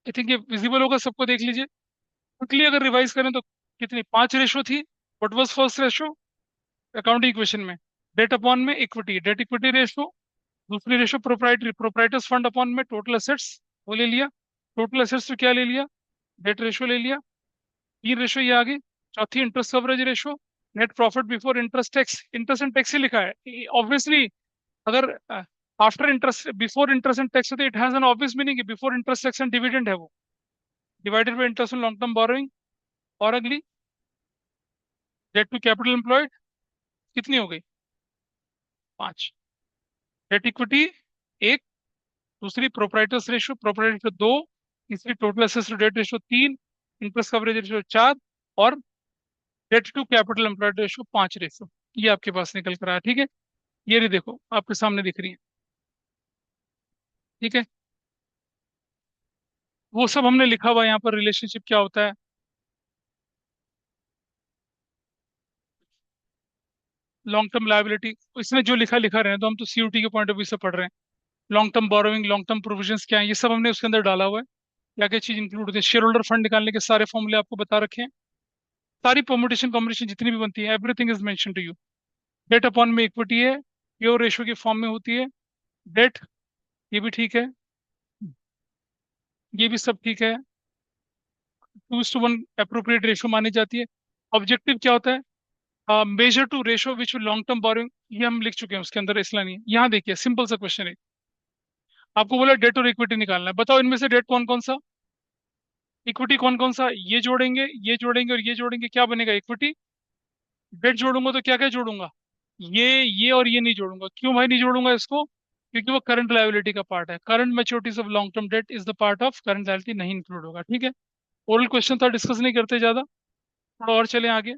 आई थिंक ये विजिबल होगा सबको, देख लीजिए। क्विकली अगर रिवाइज करें तो कितनी 5 रेशो थी। What was first ratio accounting equation में? डेट अपॉन में इक्विटी, डेट इक्विटी रेशो। दूसरी ratio proprietary proprietors fund upon में टोटल एसेट्स, वो ले लिया। टोटल एसेट्स तो क्या ले लिया? डेट रेशो ले लिया। 3 रेशो ये आ गई। चौथी interest coverage ratio. Net profit before interest tax, interest and tax ही लिखा है ऑब्वियसली। अगर after interest before interest and tax, तो it has an obvious meaning, before interest tax and dividend है वो, divided by interest on long term borrowing. और अगली date to capital employed कितनी हो गई? 5। Debt equity 1। दूसरी प्रोप्राइटर्स रेशियो, प्रोप्राइटर 2। तीसरी total assets to debt ratio 3। Interest coverage ratio 4। और debt to capital employed ratio 5 ratio. ये आपके पास निकल कर आया। ठीक है। ये रही, देखो आपके सामने दिख रही है। ठीक है। वो सब हमने लिखा हुआ है यहाँ पर, रिलेशनशिप क्या होता है। लॉन्ग टर्म लायबिलिटी, इसमें जो लिखा लिखा रहे हैं, तो हम तो सीयूटी के पॉइंट ऑफ व्यू से पढ़ रहे हैं। Long term borrowing, long term provisions क्या है, ये सब हमने उसके अंदर डाला हुआ है। क्या क्या चीज इंक्लूड होती है, शेयर होल्डर फंड निकालने के सारे फॉर्मूले आपको बता रखे हैं। सारी परमुटेशन कॉम्बिनेशन जितनी भी बनती है, everything is mention to you. Debt upon में इक्विटी है, प्योर रेशियो की फॉर्म में होती है। डेट, ये भी ठीक है, ये भी सब ठीक है। 2:1 अप्रोप्रिएट रेशियो मानी जाती है। ऑब्जेक्टिव क्या होता है? Measure to ratio which long term borrowing, ये हम लिख चुके हैं उसके अंदर, इसलिए नहीं है। यहाँ देखिए सिंपल सा क्वेश्चन है, आपको बोला डेट और इक्विटी निकालना है, बताओ इनमें से डेट कौन कौन सा, इक्विटी कौन कौन सा। ये जोड़ेंगे, ये जोड़ेंगे और ये जोड़ेंगे, क्या बनेगा? इक्विटी। डेट जोड़ूंगा तो क्या क्या जोड़ूंगा? ये और ये नहीं जोड़ूंगा। क्यों भाई नहीं जोड़ूंगा इसको? क्योंकि वो करंट लायबिलिटी का पार्ट है। Current मैच्योरिटीज of long term date is the part of current liability, नहीं इंक्लूड होगा। ठीक है। ओरल क्वेश्चन था, डिस्कस नहीं करते ज्यादा, थोड़ा और चले आगे।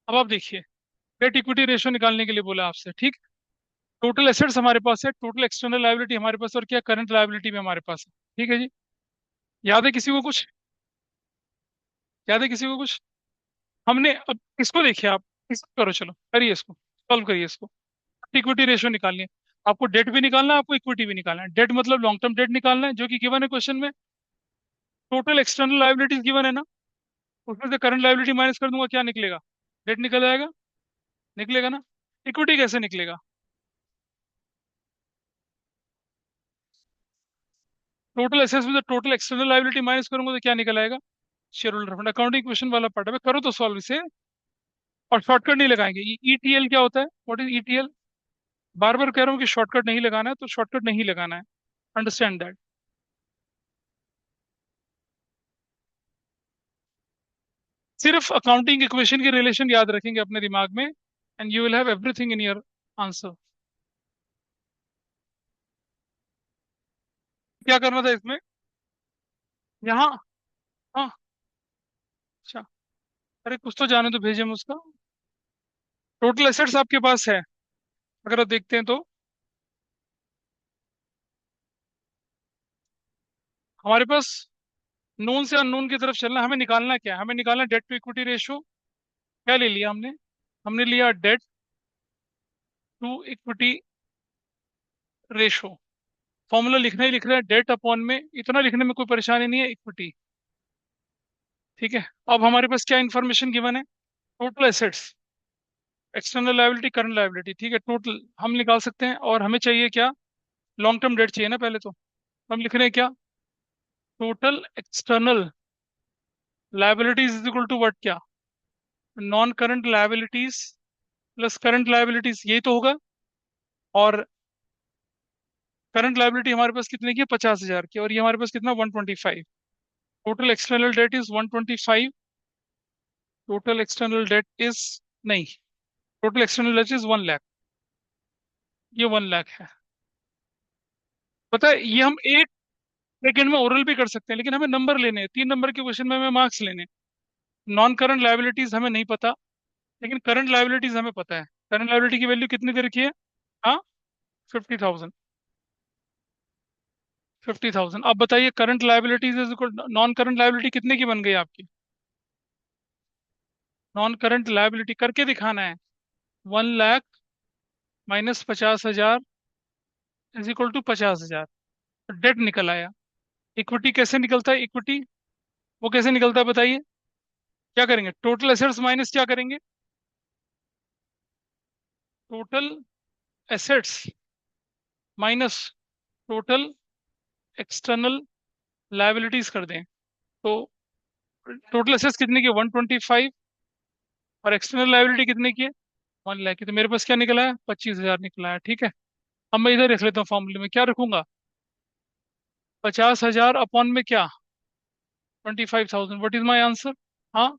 अब आप देखिए, डेट इक्विटी रेशियो निकालने के लिए बोला आपसे। ठीक। टोटल एसेट्स हमारे पास है, टोटल एक्सटर्नल लायबिलिटी हमारे पास है, और क्या करंट लायबिलिटी भी हमारे पास है। ठीक है जी। याद है किसी को कुछ? याद है किसी को कुछ? हमने अब इसको देखिए, आप इसको करो, चलो करिए इसको, सॉल्व करिए इसको। इक्विटी रेशियो निकालनी है आपको, डेट भी निकालना है आपको, इक्विटी भी निकालना है। डेट मतलब लॉन्ग टर्म डेट निकालना है, जो कि गिवन है क्वेश्चन में। टोटल एक्सटर्नल लायबिलिटीज गिवन है ना, उसमें से करंट लायबिलिटी माइनस कर दूंगा, क्या निकलेगा? डेट निकल जाएगा। निकलेगा ना। इक्विटी कैसे निकलेगा? टोटल एसेट्स में टोटल एक्सटर्नल लायबिलिटी माइनस करूंगा तो क्या निकल आएगा? Share holder fund. Accounting question वाला पार्ट है, करो तो सॉल्व इसे। और शॉर्टकट नहीं लगाएंगे। ईटीएल क्या होता है? What is ETL? बार बार कह रहा हूँ कि शॉर्टकट नहीं लगाना है, तो शॉर्टकट नहीं लगाना है। Understand that. सिर्फ अकाउंटिंग इक्वेशन की रिलेशन याद रखेंगे अपने दिमाग में, and you will have everything in your answer. क्या करना था इसमें? यहाँ। हाँ। अच्छा। अरे कुछ तो जाने तो भेजे हम उसका। टोटल एसेट्स आपके पास है, अगर आप देखते हैं तो। हमारे पास नोन से अननोन की तरफ चलना है। हमें निकालना क्या है? हमें निकालना डेट टू इक्विटी रेशियो। क्या ले लिया हमने? हमने लिया debt to equity ratio. Formula लिखना ही लिख रहे हैं, डेट अपॉन में इतना लिखने में कोई परेशानी नहीं है, इक्विटी। ठीक है। अब हमारे पास क्या इन्फॉर्मेशन गिवन है? Total assets, external liability, current liability. ठीक है, टोटल हम निकाल सकते हैं। और हमें चाहिए क्या? लॉन्ग टर्म डेट चाहिए ना पहले तो। हम लिख रहे हैं क्या? Total external liabilities is equal to what? क्या? Non current liabilities plus current liabilities, यही तो होगा। और करंट लायबिलिटी हमारे पास कितने की है? 50,000 की। और ये हमारे पास कितना? 125। Total external debt is 125। Total external debt is, नहीं, total external debt is 1 lakh. ये 1 लाख है। पता है, ये हम एक सेकंड में ओरल भी कर सकते हैं, लेकिन हमें नंबर लेने हैं। 3 नंबर के क्वेश्चन में हमें मार्क्स लेने हैं। नॉन करंट लायबिलिटीज हमें नहीं पता, लेकिन करंट लायबिलिटीज हमें पता है। करंट लायबिलिटी की वैल्यू कितनी दे रखी है? हाँ, 50,000। 50,000। अब बताइए, current liabilities is equal, non current liability कितने की बन गई आपकी? नॉन करंट लायबिलिटी करके दिखाना है। 1 lakh minus 50,000 is equal to 50,000। Debt निकल आया। इक्विटी कैसे निकलता है? इक्विटी वो कैसे निकलता है बताइए? क्या करेंगे? टोटल एसेट्स माइनस क्या करेंगे? Total assets minus total external liabilities कर दें तो टोटल एसेट्स कितने की? 125। और एक्सटर्नल लायबिलिटी कितने की है? 1 लाख की। तो मेरे पास क्या निकला है? 25,000 निकला है। ठीक है। अब मैं इधर रख लेता हूँ, फॉर्मूले में क्या रखूंगा? 50,000 अपॉन में क्या? 25,000। What is my answer? हाँ,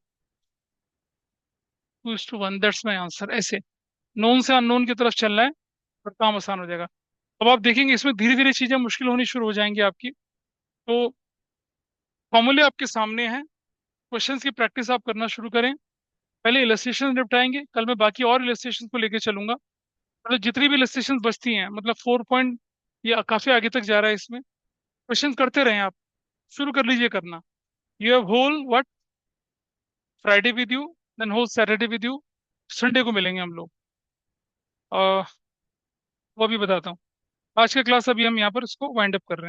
2:1, दैट्स माई आंसर। ऐसे नोन से अननोन की तरफ चलना है और काम आसान हो जाएगा। अब आप देखेंगे इसमें धीरे धीरे चीजें मुश्किल होनी शुरू हो जाएंगी आपकी। तो फॉर्मूले आपके सामने हैं, क्वेश्चंस की प्रैक्टिस आप करना शुरू करें। पहले इलस्ट्रेशन निपटाएंगे, कल मैं बाकी और इलस्ट्रेशन को लेकर चलूंगा। मतलब जितनी भी इलस्ट्रेशन बचती हैं, मतलब 4 पॉइंट, ये काफी आगे तक जा रहा है इसमें। क्वेश्चन करते रहें आप, शुरू कर लीजिए करना। You have whole what? Friday with you, then whole Saturday with you. Sunday को मिलेंगे हम लोग। वो भी बताता हूँ। आज का क्लास अभी हम यहाँ पर इसको वाइंड अप कर रहे हैं।